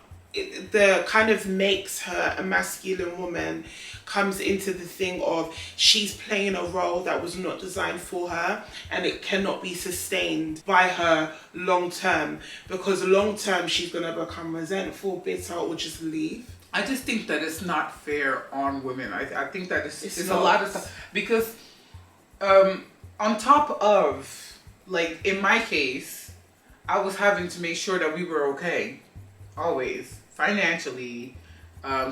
the kind of makes her a masculine woman comes into the thing of, she's playing a role that was not designed for her, and it cannot be sustained by her long term, because long term she's going to become resentful, bitter, or just leave. I just think that it's not fair on women. I think that it's a not. lot of stuff, because on top of, like, in my case, I was having to make sure that we were okay, always, financially,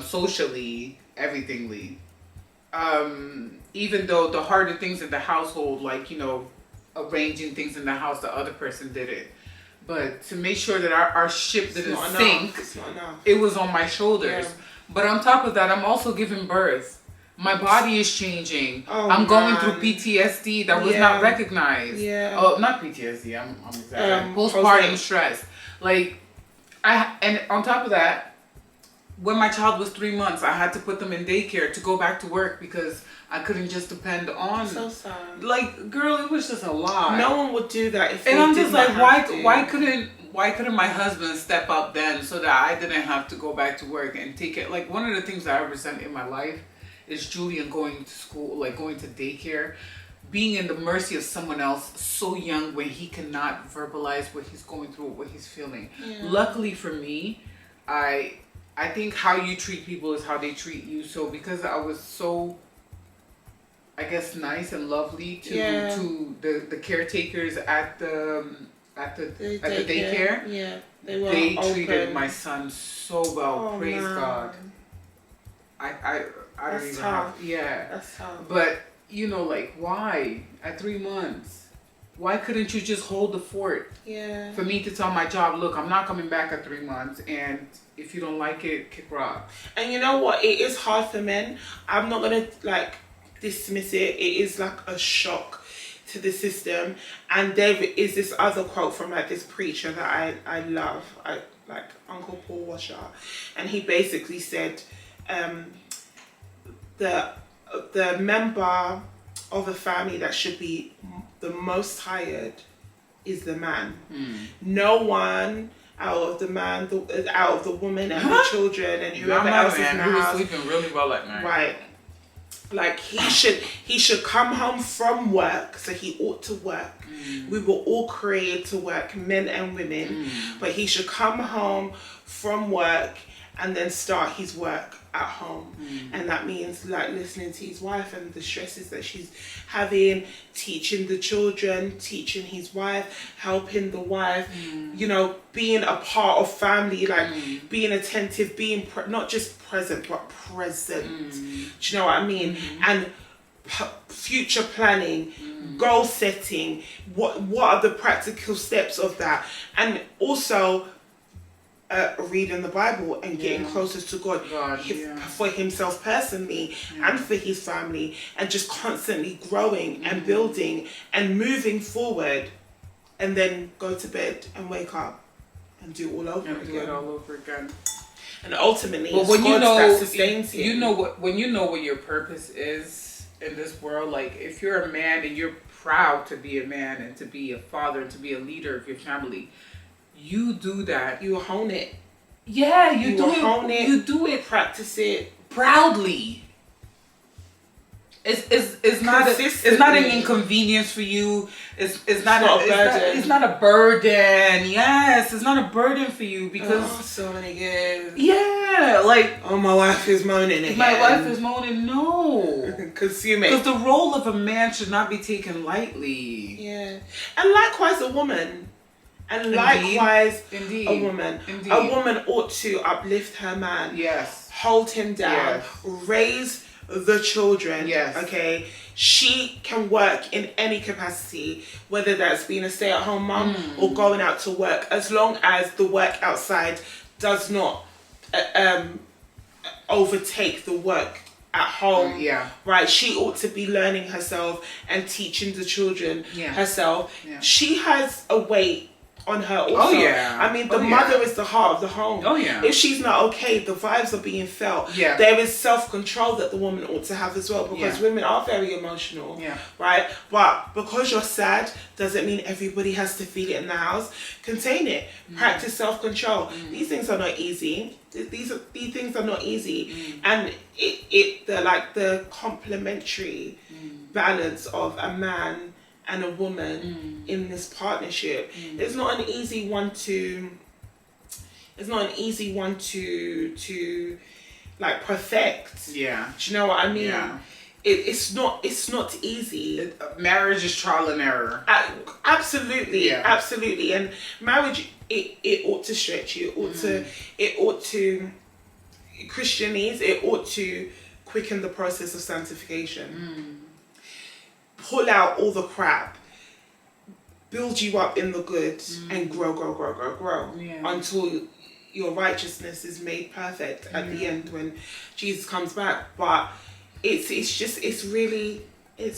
socially, everythingly. Even though the harder things in the household, like, you know, arranging things in the house, the other person did it. But to make sure that our ship didn't sink, it was on my shoulders. Yeah. But on top of that, I'm also giving birth. My body is changing. I'm going through PTSD that was not recognized. Yeah. Oh, not PTSD. I'm exaggerating. Postpartum stress. Like, and on top of that, when my child was 3 months, I had to put them in daycare to go back to work because I couldn't just depend on. So sad. Like, girl, it was just a lot. No one would do that if. And I'm just like, why couldn't couldn't my husband step up then so that I didn't have to go back to work and take it? Like, one of the things that I resent in my life is Julian going to school, like going to daycare, being in the mercy of someone else so young when he cannot verbalize what he's going through, what he's feeling. Yeah. Luckily for me, I think how you treat people is how they treat you. So because I was so, I guess, nice and lovely to the caretakers at the daycare, yeah, they treated my son so well. Oh, praise God. I don't even have. Yeah, that's tough. But you know, like, why at 3 months? Why couldn't you just hold the fort? Yeah. For me to tell my job, look, I'm not coming back at 3 months, and if you don't like it, kick rock. And you know what? It is hard for men. I'm not gonna like dismiss it. It is like a shock to the system. And there is this other quote from like this preacher that I love. I like Uncle Paul Washer, and he basically said, the member of a family that should be the most tired is the man. No one out of the man, out of the woman and the children and whoever else is in the house. He was sleeping really well at night. Right. Like he should come home from work, so he ought to work. We were all created to work, men and women, but he should come home from work and then start his work at home. And that means like listening to his wife and the stresses that she's having, teaching the children, teaching his wife, helping the wife, you know, being a part of family, like being attentive, being not just present but present. Do you know what I mean? And future planning, goal setting, what are the practical steps of that? And also reading the Bible and getting closer to God, for himself personally and for his family, and just constantly growing and building and moving forward, and then go to bed and wake up and do all over again. And ultimately, but when God that sustains you, you know what, when you know what your purpose is in this world, like if you're a man and you're proud to be a man and to be a father and to be a leader of your family, you do that. You hone it. Yeah, you do hone it. You do it. Practice it proudly. It's not an inconvenience for you. It's not a burden. Yes, it's not a burden for you because so many years. Yeah, like my wife is moaning again. My wife is moaning. No, consume it. Because the role of a man should not be taken lightly. Yeah, and likewise a woman. And likewise, a woman. Indeed. A woman ought to uplift her man. Yes. Hold him down. Yes. Raise the children. Yes. Okay. She can work in any capacity, whether that's being a stay-at-home mom or going out to work, as long as the work outside does not overtake the work at home. Right. She ought to be learning herself and teaching the children herself. Yeah. She has a weight on her also. I mean, the mother is the heart of the home. If she's not okay, the vibes are being felt. There is self-control that the woman ought to have as well, because women are very emotional. Right? But because you're sad doesn't mean everybody has to feel it in the house. Contain it. Practice self-control. These things are not easy. These things are not easy. And the complementary balance of a man and a woman in this partnership, it's not an easy one to like perfect. Do you know what I mean? It's not easy. Marriage is trial and error. Absolutely. And marriage, it ought to stretch you. It ought to Christianese, it ought to quicken the process of sanctification. Pull out all the crap, build you up in the good, and grow until your righteousness is made perfect at the end when Jesus comes back. But it's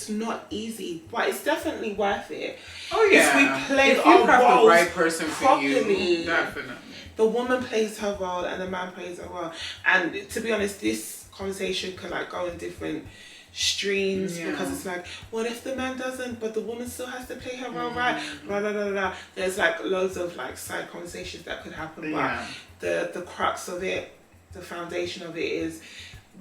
not easy, but it's definitely worth it. If we play if you have the right person for you, definitely. The woman plays her role and the man plays her role. And to be honest, this conversation can like go in different streams because it's like, what if the man doesn't, but the woman still has to play her role, right? Blah, blah, blah, blah. There's like loads of like side conversations that could happen, but the crux of it, the foundation of it is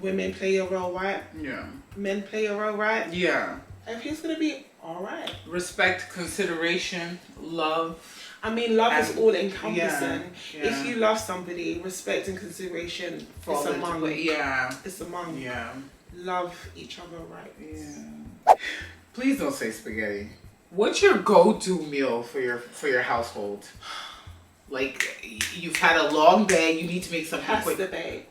women play your role, right? Yeah. Men play your role, right? Yeah. Everything's gonna be all right. Respect, consideration, love. I mean, love is all encompassing. Yeah. If you love somebody, respect and consideration is among. It's among. Yeah. Love each other, right? Yeah. Please don't say spaghetti. What's your go-to meal for your household? Like, you've had a long day, you need to make something quick. Pasta bake.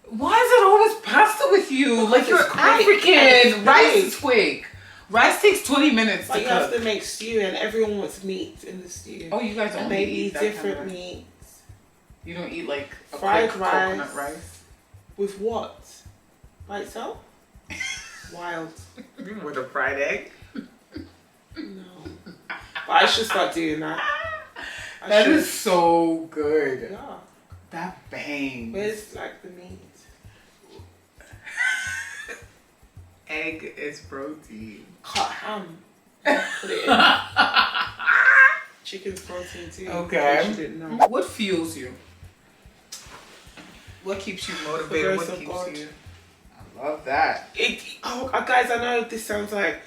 Why is it always pasta with you? Like, you're African. Rice is quick. Rice takes 20 minutes to cook. You have to make stew, and everyone wants meat in the stew. Oh, you guys don't eat that different kind of meats. You don't eat like a fried quick rice. Coconut rice? With what? By itself? Wild. With a fried egg? No. But I should start doing that. That is so good. Yeah. That bangs. Where's like the meat? Egg is protein. Cut ham. Put it in. Chicken's protein too. Okay. You didn't know. What fuels you? What keeps you motivated? What keeps you? I love that. Guys, I know this sounds like,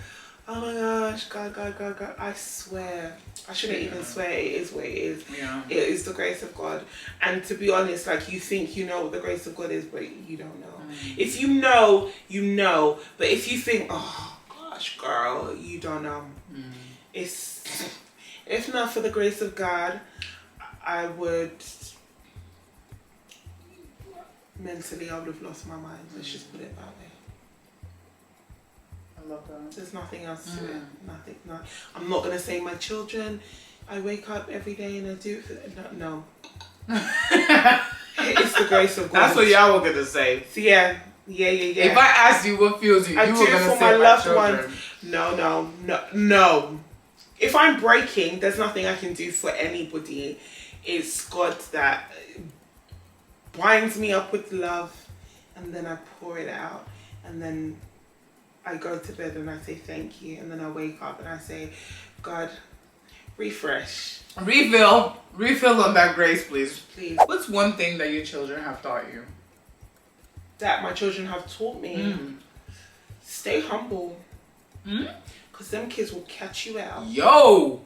oh my gosh, God. I swear. I shouldn't even swear. It is what it is. Yeah. It is the grace of God. And to be honest, like, you think you know what the grace of God is, but you don't know. If you know, you know. But if you think, oh gosh, girl, you don't know. It's, if not for the grace of God, I would mentally, I would have lost my mind. Let's just put it that way. I love that. There's nothing else to it. Nothing. No. I'm not gonna say my children. I wake up every day and I do it for them. No. It's the grace of God. That's what y'all were gonna say. So yeah. If I asked you what fuels you, I you do were it gonna for say my loved children. ones. No. If I'm breaking, there's nothing I can do for anybody. It's God that binds me up with love, and then I pour it out, and then I go to bed and I say thank you, and then I wake up and I say, God, refresh. Refill on that grace, please. Please. What's one thing that your children have taught you? That my children have taught me. Stay humble. Because them kids will catch you out. Yo!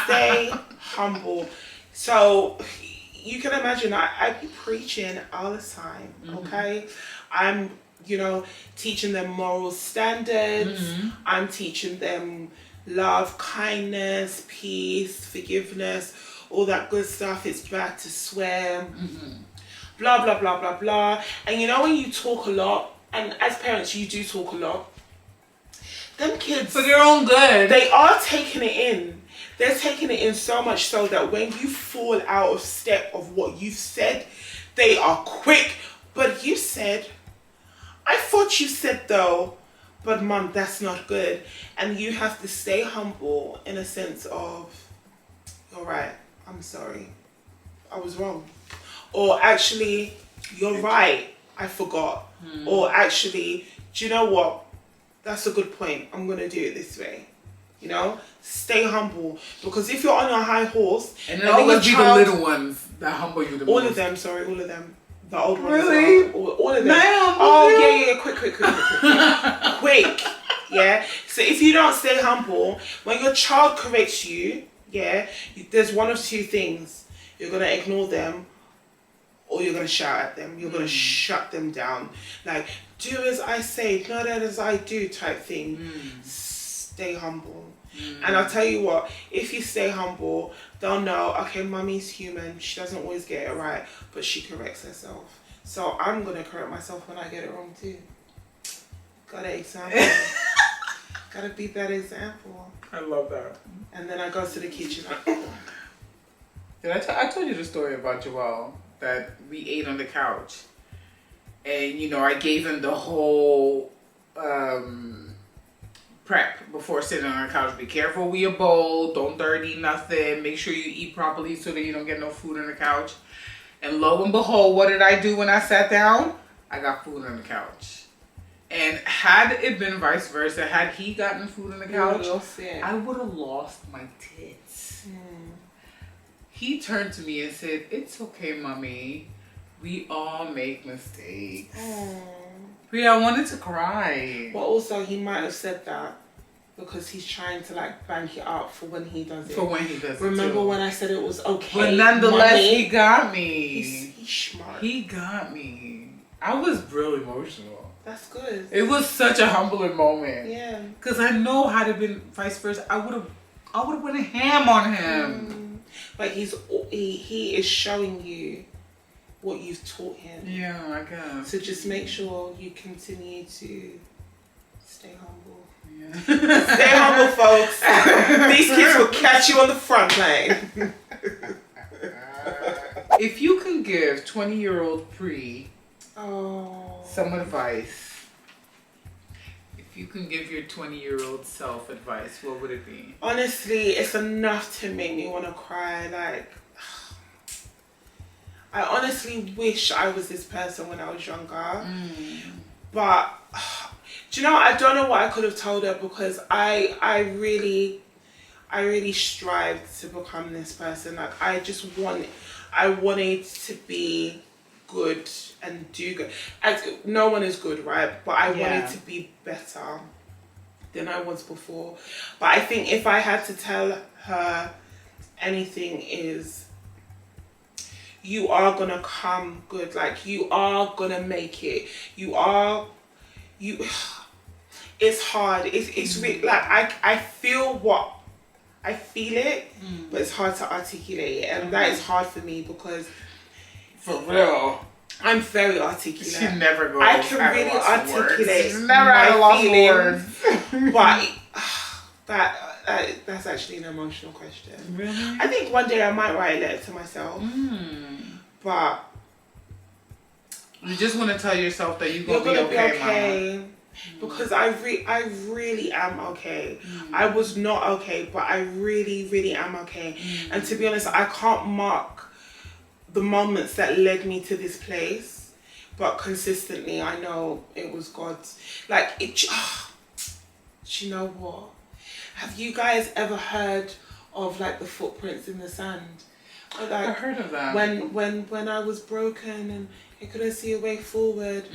Stay humble. So you can imagine, I be preaching all the time, okay? I'm, teaching them moral standards. I'm teaching them love, kindness, peace, forgiveness, all that good stuff. It's bad to swear. Blah, blah, blah, blah, blah. And when you talk a lot, and as parents, you do talk a lot, them kids, for their own good, they are taking it in. They're taking it in so much so that when you fall out of step of what you've said, they are quick. But you said, I thought you said though, but Mom, that's not good. And you have to stay humble in a sense of, you're right, I'm sorry, I was wrong. Or actually, you're right, I forgot. Or actually, do you know what? That's a good point. I'm going to do it this way. Stay humble. Because if you're on your high horse... And it'll always be the little ones that humble you the most. All of them. The old ones. Really? All of them. Yeah. Quick. Yeah. So if you don't stay humble, when your child corrects you, there's one of two things. You're going to ignore them, or you're going to shout at them. You're going to shut them down. Like, do as I say, not as I do type thing. Stay humble. And I'll tell you what, if you stay humble, they'll know, okay, Mummy's human. She doesn't always get it right, but she corrects herself. So I'm going to correct myself when I get it wrong too. Got an example. Gotta be that example. I love that. And then I go to the kitchen like, I told you the story about Joel, that we ate on the couch. And, I gave him the whole prep before sitting on the couch. Be careful with your bowl. Don't dirty nothing. Make sure you eat properly so that you don't get no food on the couch. And lo and behold, what did I do when I sat down? I got food on the couch. And had it been vice versa, had he gotten food on the couch, I would have lost my tits. He turned to me and said, "It's okay, mommy. We all make mistakes." Priya, I wanted to cry. But also, he might have said that because he's trying to like bank it up for when he does it. For when he does it. Remember when I said it was okay? But nonetheless, mommy? he got me. He's smart. He got me. I was real emotional. That's good. It was such a humbling moment. Yeah. Because I know had it been vice versa, I would have went a ham on him. But he is showing you what you've taught him. Yeah, I guess. So just make sure you continue to stay humble. Yeah. Stay humble, folks. These kids will catch you on the front lane. If you can give 20-year-old Pri some advice, if you can give your 20-year-old self advice, what would it be? Honestly, it's enough to make me want to cry. Like, I honestly wish I was this person when I was younger. But, do you know, I don't know what I could have told her, because I really strived to become this person. Like, I wanted to be good and do good. No one is good, right? But I wanted to be better than I was before. But I think if I had to tell her anything, is you are gonna come good. Like, you are gonna make it. It's hard. It's really, like, I feel it, but it's hard to articulate it, and that is hard for me because, for real, I'm very articulate. She never goes. I can really articulate She's never at a loss for words. But that's actually an emotional question. Really? I think one day I might write a letter to myself. But you just want to tell yourself that you're gonna be okay, Mama. Because I really am okay. I was not okay, but I really am okay. And to be honest, I can't mark the moments that led me to this place, but consistently I know it was God's. Like, it. Do you know what? Have you guys ever heard of like the footprints in the sand? Like, I heard of that. When I was broken and I couldn't see a way forward,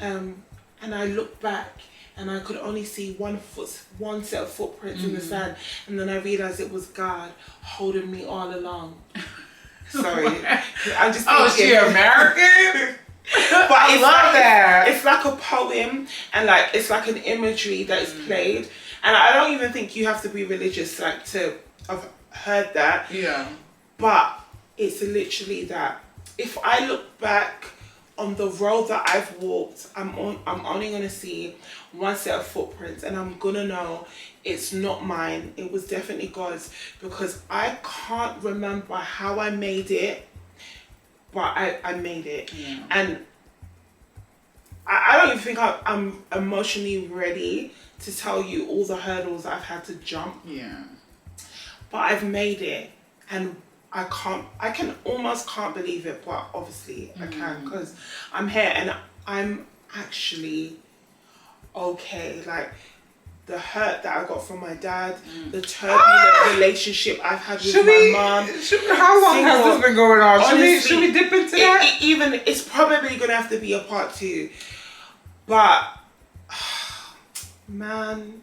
and I looked back and I could only see one set of footprints in the sand, and then I realized it was God holding me all along. Sorry, I'm just. Oh, she American? But I love that. It's like a poem, and like it's like an imagery that is played, and I don't even think you have to be religious like to have heard that. Yeah. But it's literally that. If I look back on the road that I've walked, I'm only gonna see one set of footprints, and I'm gonna know it's not mine. It was definitely God's, because I can't remember how I made it, but I made it. Yeah. And I don't even think I'm emotionally ready to tell you all the hurdles I've had to jump. Yeah. But I've made it, and I almost can't believe it, but obviously I can, because I'm here and I'm actually okay. Like, the hurt that I got from my dad, the turbulent relationship I've had with my mom. How long has this been going on? Honestly, should we dip into that? It's probably going to have to be a part 2. But, man,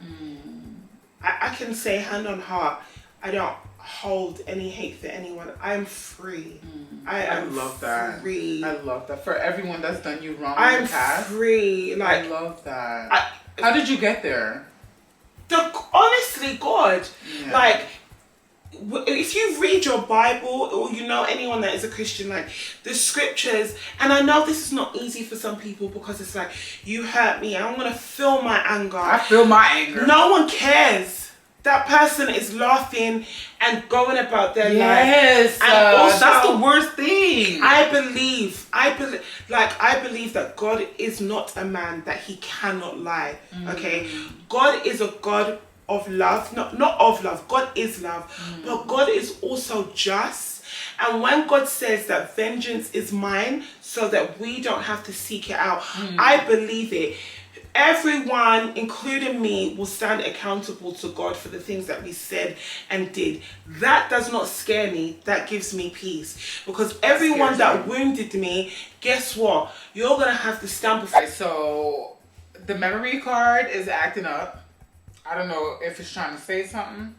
I can say hand on heart, I don't hold any hate for anyone. I'm free. I love that. Free. I love that. For everyone that's done you wrong in the past. I'm free. Like, I love that. How did you get there? Honestly, God. Yeah. Like, if you read your Bible, or you know anyone that is a Christian, like, the scriptures, and I know this is not easy for some people, because it's like, you hurt me, I'm going to feel my anger. I feel my anger. No one cares. that person is laughing and going about their life. Yes, And also, that's the worst thing. I believe that God is not a man that he cannot lie. Okay, God is a God of love, not of love. God is love, but God is also just. And when God says that vengeance is mine, so that we don't have to seek it out, I believe it. Everyone, including me, will stand accountable to God for the things that we said and did. That does not scare me. That gives me peace. Because everyone that wounded me, guess what? You're going to have to stand before. So, the memory card is acting up. I don't know if it's trying to say something,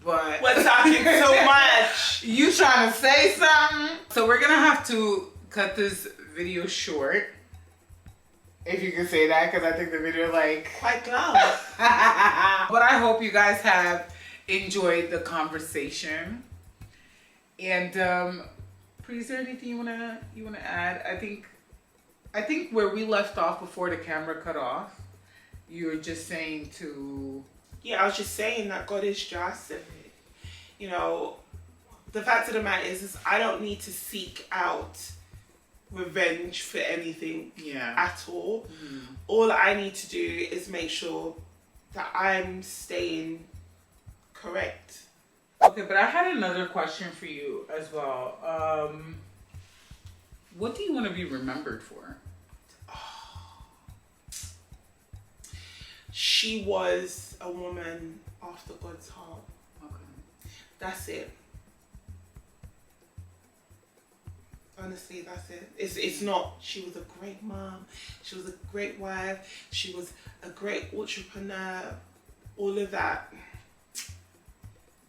but... We're talking so much. You trying to say something? So, we're going to have to cut this video short. If you can say that, because I think the video quite loud. But I hope you guys have enjoyed the conversation. And is there anything you wanna add? I think where we left off before the camera cut off, you were just saying to... Yeah, I was just saying that God is just. And, you know, the fact of the matter is I don't need to seek out revenge for anything at all. All I need to do is make sure that I'm staying correct. Okay, but I had another question for you as well. What do you want to be remembered for? She was a woman after God's heart. Okay. That's it. Honestly, that's it. It's not, she was a great mom, she was a great wife, she was a great entrepreneur, all of that.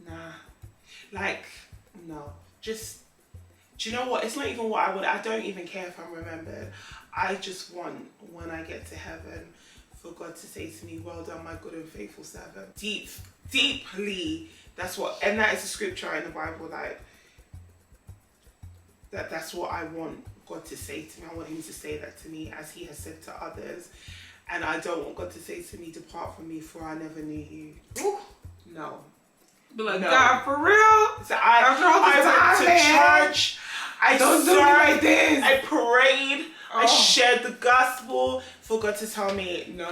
Nah. No. Just, do you know what? It's not even what I don't even care if I'm remembered. I just want, when I get to heaven, for God to say to me, well done, my good and faithful servant. Deeply, that's what, and that is a scripture in the Bible, that's what I want God to say to me. I want him to say that to me as he has said to others. And I don't want God to say to me, depart from me, for I never knew you. Ooh, no. Be like, no. God, for real? So I went to church. I don't do me like this. I prayed. I shared the gospel for God to tell me, no.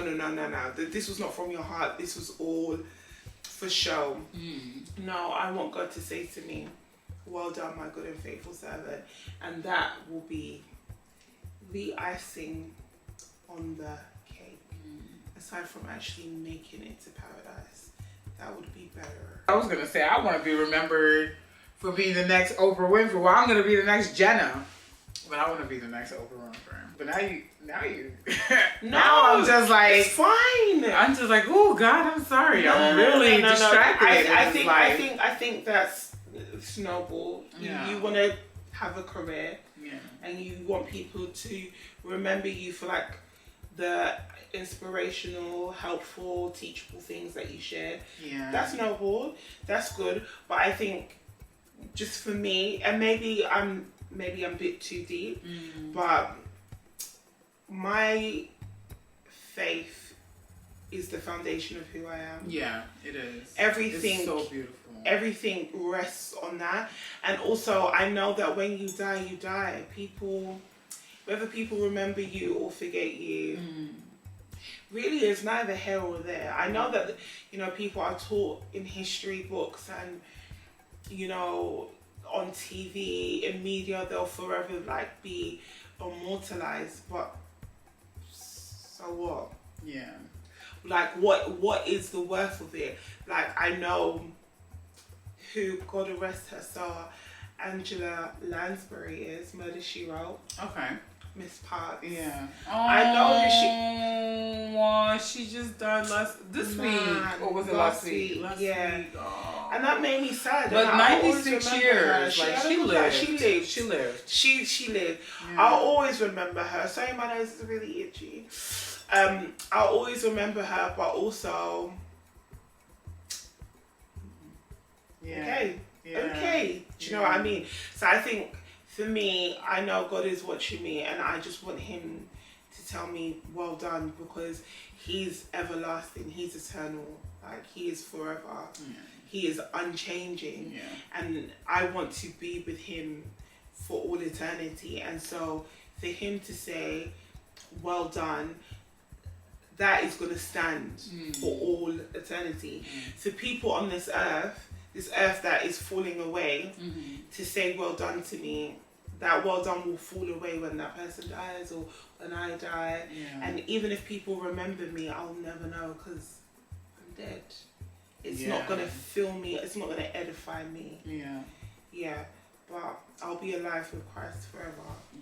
This was not from your heart. This was all for show. No, I want God to say to me, well done, my good and faithful servant. And that will be the icing on the cake. Aside from actually making it to paradise. That would be better. I was going to say, I want to be remembered for being the next Oprah Winfrey. Well, I'm going to be the next Djena. But I want to be the next Oprah Winfrey. But now you. Now I'm just like, it's fine. I'm just like, oh God, I'm sorry. I'm really distracted. I think that's snowball. Yeah. You want to have a career, yeah, and you want people to remember you for like the inspirational, helpful, teachable things that you shared. Yeah, that's noble. That's good. But I think just for me, and maybe I'm a bit too deep, but my faith is the foundation of who I am. Yeah, it is. Everything, it's so beautiful. Everything rests on that. And also, I know that when you die, you die. Whether people remember you or forget you, really is neither here or there. I know that, people are taught in history books and, on TV, in media, they'll forever be immortalized. But so what? Yeah. What is the worth of it? I know who, God rest her soul, Angela Lansbury is, Murder, She Wrote. Okay. Miss Potts. Yeah. I know who she just died this week. Or was it last week? Last week. Oh. And that made me sad. But 96 years. She lived. She lived. Yeah. I'll always remember her. Sorry, my nose is really itchy. I'll always remember her, but also okay. Do you know what I mean? So I think for me, I know God is watching me, and I just want him to tell me well done, because he's everlasting, he's eternal, like he is forever. Yeah. He is unchanging. Yeah. And I want to be with him for all eternity. And so for him to say well done, that is going to stand for all eternity. For people on this earth that is falling away, to say well done to me, that well done will fall away when that person dies or when I die. Yeah. And even if people remember me, I'll never know, because I'm dead. It's not going to fill me, it's not going to edify me. Yeah. Yeah, but I'll be alive with Christ forever.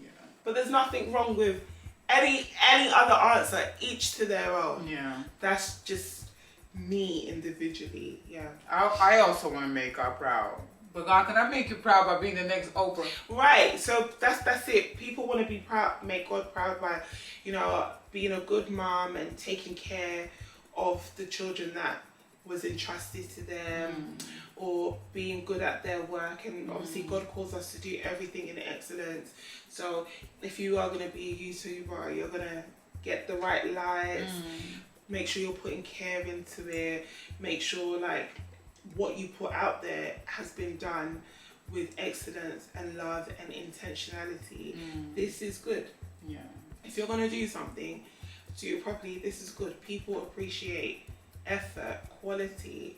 Yeah. But there's nothing wrong with any other answer, each to their own. Yeah. That's just me individually. Yeah. I also want to make God proud. But God, can I make you proud by being the next Oprah? Right. So that's it. People want to be proud, make God proud by, you know, being a good mom and taking care of the children that was entrusted to them, or being good at their work. And obviously God calls us to do everything in excellence. So if you are going to be a YouTuber, you're going to get the right lights, make sure you're putting care into it, make sure like what you put out there has been done with excellence and love and intentionality. This is good. Yeah. If you're going to do something, do it properly. This is good. People appreciate effort, quality,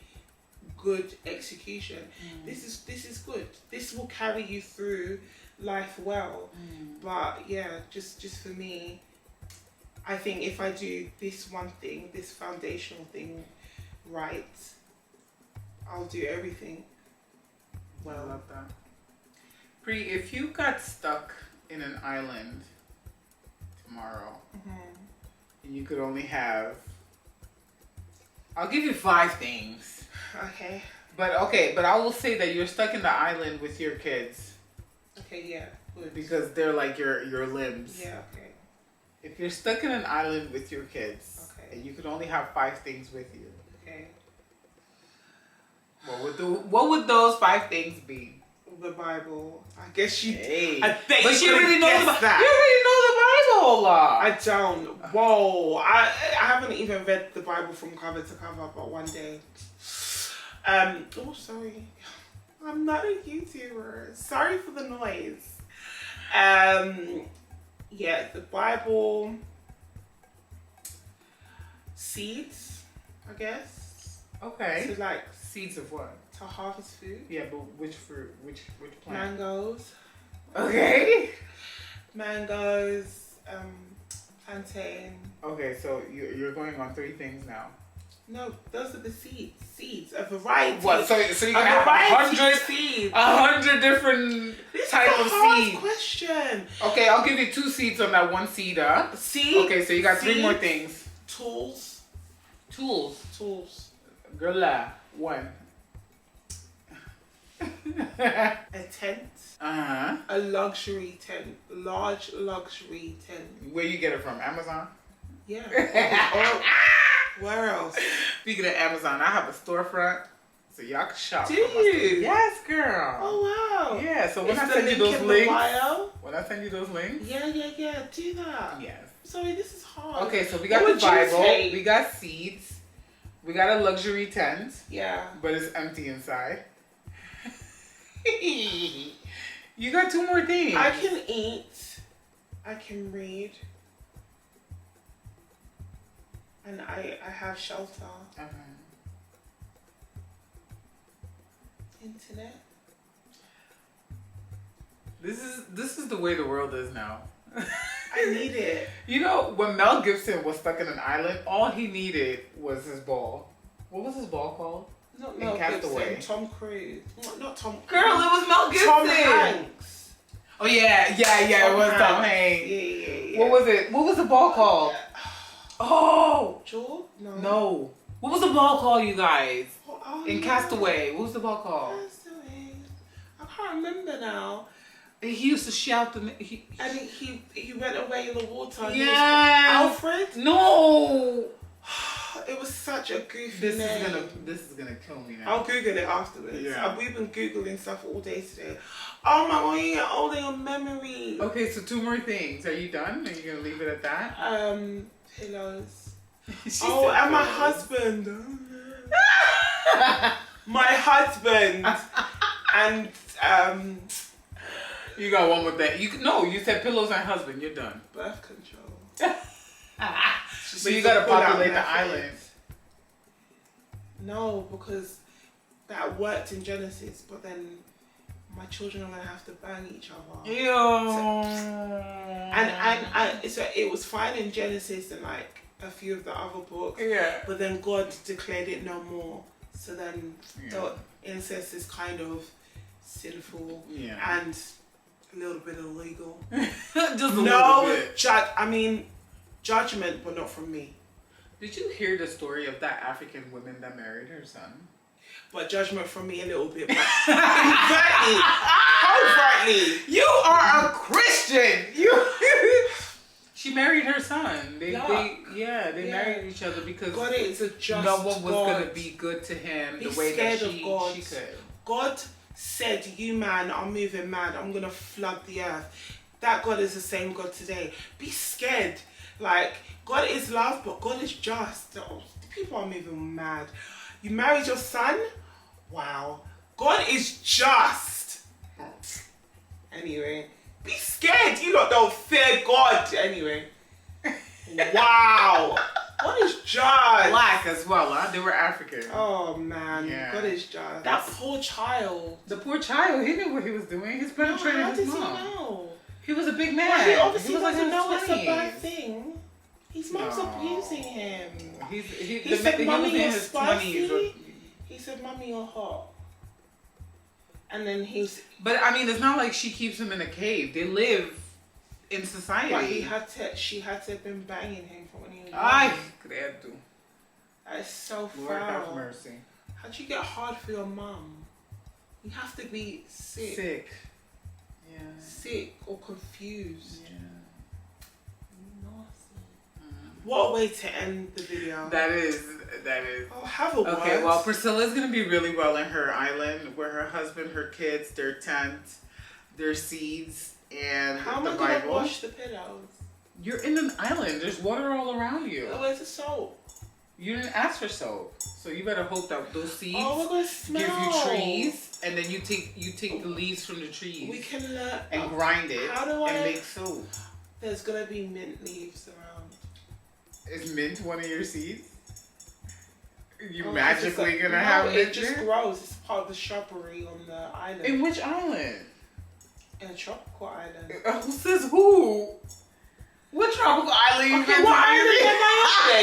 good execution. This is good. This will carry you through life well. But yeah, just for me, I think if I do this one thing, this foundational thing right, I'll do everything well. I love that. Pri, if you got stuck in an island tomorrow and you could only have, I'll give you 5 things. Okay. But I will say that you're stuck in the island with your kids. Okay, yeah. Good. Because they're like your limbs. Yeah, okay. If you're stuck in an island with your kids and you could only have 5 things with you. Okay. What would those 5 things be? The Bible. I guess you. Hey. I bet but you really knows that. You already know the Bible a lot. I don't. Whoa. I haven't even read the Bible from cover to cover, but one day. Oh, sorry. I'm not a YouTuber. Sorry for the noise. Yeah, the Bible. Seeds, I guess. Okay. So like seeds of what? To harvest food. Yeah, but which fruit? Which plant? Mangoes. Okay. Mangoes, plantain. Okay, so you're going on 3 things now. No, those are the seeds. Seeds, a variety. What? So you're gonna have 100 seeds. 100 different type of seeds. Question. Okay, I'll give you 2 seeds on that 1 seed. Seeds. Okay, so you got 3 more seeds, things. Tools. Girl, 1. A tent. Uh-huh. A luxury tent. Large luxury tent. Where you get it from? Amazon? Yeah. Where else? Speaking of Amazon, I have a storefront, so y'all can shop. Do you? Yes, girl. Oh wow. Yeah. So when Is I the send you link those in the links, bio? when I send you those links, yeah. Do that. yes. Sorry, this is hard. Okay, so we got What the would you Bible, take? we got seeds, we got a luxury tent, Yeah. but it's empty inside. You got 2 more things. I can eat. I can read. And I have shelter. Internet. This is the way the world is now. I need it. You know, when Mel Gibson was stuck in an island, all he needed was his ball. What was his ball called? Not In Mel Castaway. Gibson. Tom Cruise. Not Tom. Girl, it was Mel Gibson. Tom Hanks. Oh yeah, it was Tom Hanks. Yeah. What was it? What was the ball called? Oh! George? No. What was the ball called, you guys? In yeah. Castaway. What was the ball called? Castaway. I can't remember now. He used to shout the... And he went away in the water. Yeah. Alfred? No! it was such a goofy name. This is gonna kill me now. I'll Google it afterwards. Yeah. We've been Googling stuff all day today. Oh my god, you get old in your memory. Okay, so 2 more things. Are you done? Are you gonna leave it at that? Pillows. She Oh, said and my pillows. husband. My husband. And You got one with that. You said pillows and husband. You're done. birth control. But you gotta populate the island. No, because that worked in Genesis, but then my children are gonna have to bang each other. Ew. So it was fine in Genesis and like a few of the other books. Yeah. But then God declared it no more. So then the incest is kind of sinful and a little bit illegal. Just a little bit. Judgment, but not from me. Did you hear the story of that African woman that married her son? But judgment from me a little bit. But covertly. You are a Christian. She married her son. They married each other because God is a just no one was God. gonna be good to him the way that she could. God said, "You man are moving mad. I'm gonna flood the earth." That God is the same God today. Be scared. Like, God is love, but God is just. Oh, people are moving mad. You married your son? Wow. God is just. Anyway, be scared. You lot don't fear God. Anyway. Wow. God is just. Black as well, huh? They were African. Oh, man. Yeah. God is just. That poor child. The poor child, he knew what he was doing. He's penetrating his mom. How does he know? He was a big man. Well, he obviously was doesn't in his know it's a 20s. bad thing. His mom's abusing him. He said, "Mommy, you're his spicy." 20s. He said, "Mommy, you're hot." And then But I mean, it's not like she keeps him in a cave. They live in society. But she had to have been banging him for when he was Ay, young. credo. That is so Lord have foul. mercy. How'd you get hard for your mum? You have to be sick. Yeah. Sick or confused. Yeah. What a way to end the video. That is. Oh, have a word. Okay, well, Priscilla's gonna be really well in her island, where her husband, her kids, their tent, their seeds, and how am the I Bible. gonna wash the pillows? You're in an island. There's water all around you. Where's the soap? You didn't ask for soap, so you better hope that those seeds we're gonna smell. give you trees, and then you take the leaves from the trees. We can and grind it and make soap. There's gonna be mint leaves around. Is mint one of your seeds? You magically gonna have mint? It just grows. It's part of the shrubbery on the island. In which island? In a tropical island. Who says who? What tropical island? Okay, what island am I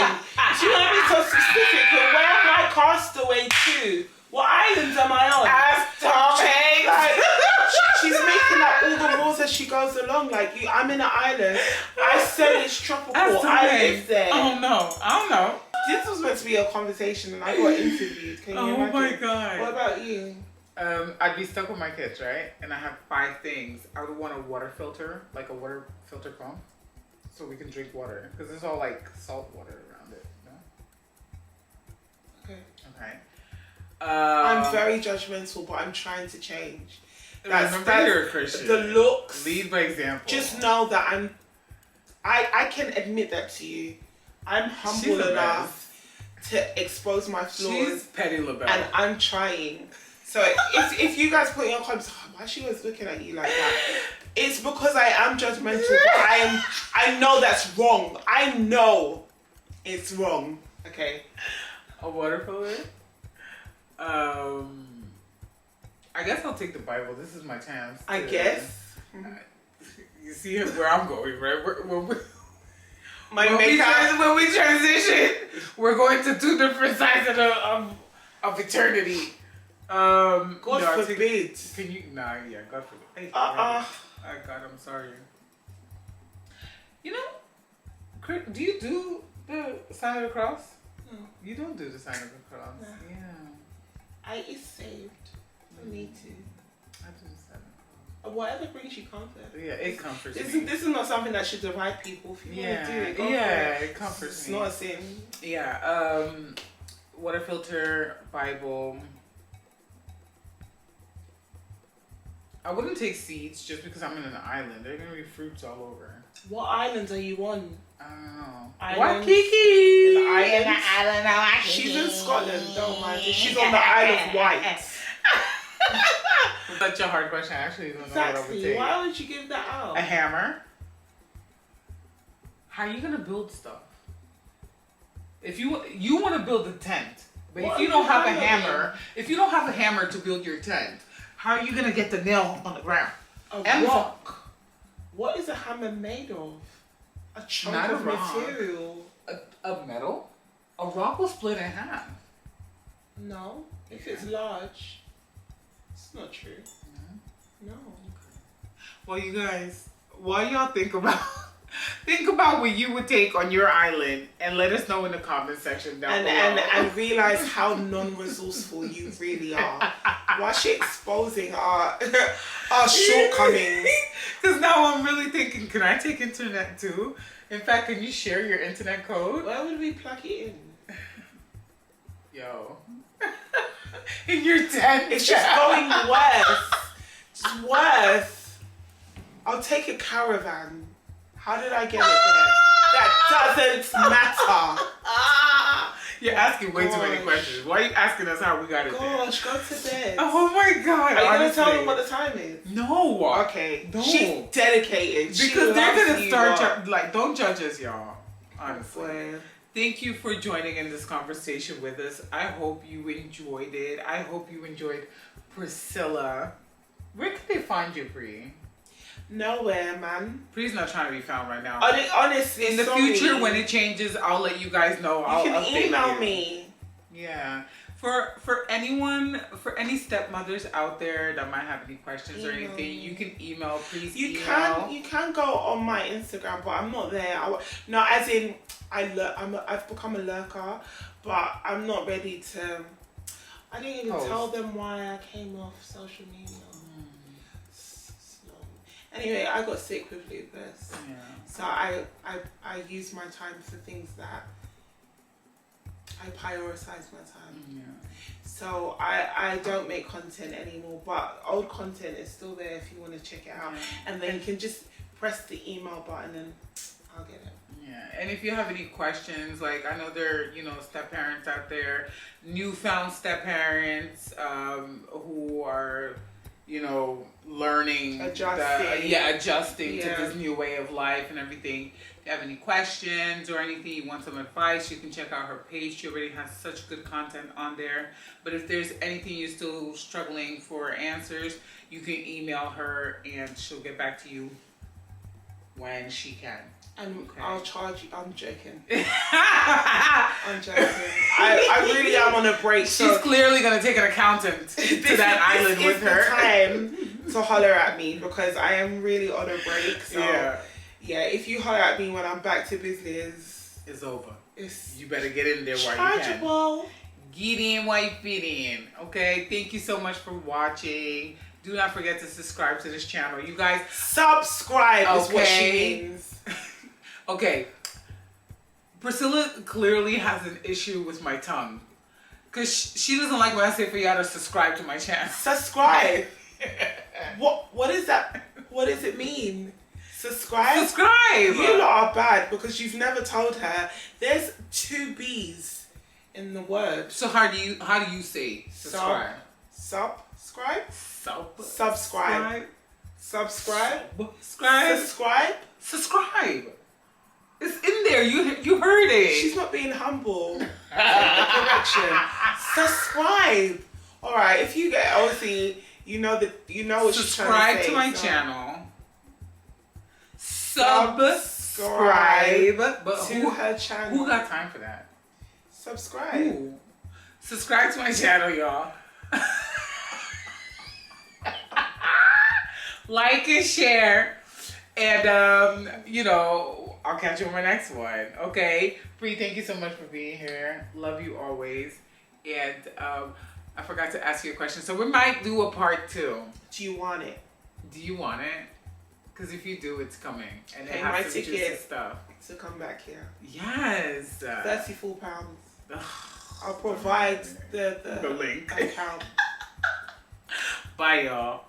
on? Do you want to be so specific? But where am I castaway to? What islands am I on? Ask Tom Hanks. Like, she's making up all the rules as she goes along. Like, I'm in an island. I said it's tropical. I live there. Oh no, I don't know. This was meant to be a conversation and I got interviewed. Can you imagine? Oh my god. What about you? I'd be stuck with my kids, right? And I have 5 things. I would want a water filter, like a water filter pump, so we can drink water. Because it's all like salt water around it, you know? Okay. I'm very judgmental, but I'm trying to change. Remember, you're a Christian. The looks. Lead by example. Just know that I can admit that to you. I'm humble enough to expose my flaws. She's Petty LaBelle. And I'm trying. So if you guys put in your comments, why she was looking at you like that? It's because I am judgmental. But I know that's wrong. I know it's wrong. Okay. A water filter? I guess I'll take the Bible. This is my chance. I guess. You see where I'm going, right? When we transition, we're going to 2 different sides of eternity. God forbid. Can you? Nah, yeah, God forbid. God, I'm sorry. You know, do you do the sign of the cross? No. You don't do the sign of the cross. No. Yeah. I is saved. I need to. I do the sign of the cross. Whatever brings you comfort. Yeah, it comforts This me. This is not something that should divide people. If you want to do it, go for it comforts It's me. not a sin. Yeah. Water filter, Bible. I wouldn't take seeds just because I'm in an island. There are gonna be fruits all over. What islands are you on? I don't know. Islands? Waikiki. In the islands? In the island of Waikiki. She's in Scotland. Don't mind. She's on the Isle of Wight. Such a hard question. I actually don't know what I would Exactly. take. Why would you give that out? A hammer. How are you gonna build stuff? If you want to build a tent, but if you don't have a hammer to build your tent, how are you gonna get the nail on the ground? A rock. What is a hammer made of? A chunk Not of a rock. material. A metal? A rock will split in half. No. If it's large, it's not true. No. Well, you guys, while y'all think about what you would take on your island, and let us know in the comment section down below. And realize how non-resourceful you really are. Why is she exposing our shortcomings? Because now I'm really thinking, can I take internet too? In fact, can you share your internet code? Where would we plug it in? Yo. In your tent. It's just going worse. It's worse. I'll take a caravan. How did I get it there? That doesn't matter. You're asking way too many questions. Why are you asking us how we got it there? Gosh, go to bed. Oh my God. Are you going to tell honestly. them what the time is? No. Okay. No. She's dedicated. Because they're going to start, don't judge us, y'all. Honestly. Well, Thank you for joining in this conversation with us. I hope you enjoyed it. I hope you enjoyed Priscilla. Where can they find you, Pri? nowhere, man. Pri's not trying to be found right now. Honestly, In the future, when it changes, I'll let you guys know. I'll you can update email you. me. Yeah. For any stepmothers out there that might have any questions or anything, you can email. Please You email. You can go on my Instagram, but I'm not there. No, as in I've become a lurker, but I'm not ready to. I didn't even tell them why I came off social media. Anyway, I got sick with lupus, so I use my time for things that I prioritize my time. So I don't make content anymore, but old content is still there if you want to check it out, and then you can just press the email button and I'll get it. Yeah, and if you have any questions, like I know there are, step parents out there, newfound step parents who are, learning, adjusting to this new way of life and everything. If you have any questions or anything, you want some advice, you can check out her page. She already has such good content on there. But if there's anything you're still struggling for answers, you can email her and she'll get back to you when she can. And I'll charge you. I'm joking. I'm joking. I really am on a break. She's clearly going to take an accountant to that island with her. Time to holler at me because I am really on a break. So yeah, if you holler at me when I'm back to business, it's over. You better get in there while you can. Get in while you fit in. Okay, thank you so much for watching. Do not forget to subscribe to this channel. You guys, subscribe is what she means. Okay, Priscilla clearly has an issue with my tongue. Because she doesn't like when I say for y'all to subscribe to my channel. Subscribe? What is that? What does it mean? Subscribe? Subscribe! You lot are bad because you've never told her there's 2 B's in the word. So how do you say subscribe? Subscribe? Subscribe. Subscribe? Subscribe. Subscribe? Subscribe. It's in there. You heard it. She's not being humble. Correction. Subscribe. All right. If you get obviously, you know what she's trying to say. Subscribe to my channel. Subscribe to her channel. Who got time for that? Subscribe. Ooh. Subscribe to my channel, y'all. Like and share. And, I'll catch you on my next one. Okay? Pri, thank you so much for being here. Love you always. And I forgot to ask you a question. So we might do a part 2. Do you want it? Do you want it? Because if you do, it's coming. And Pay it my has some juicy ticket stuff. to come back here. Yes. £34. I'll provide the link. account. Bye, y'all.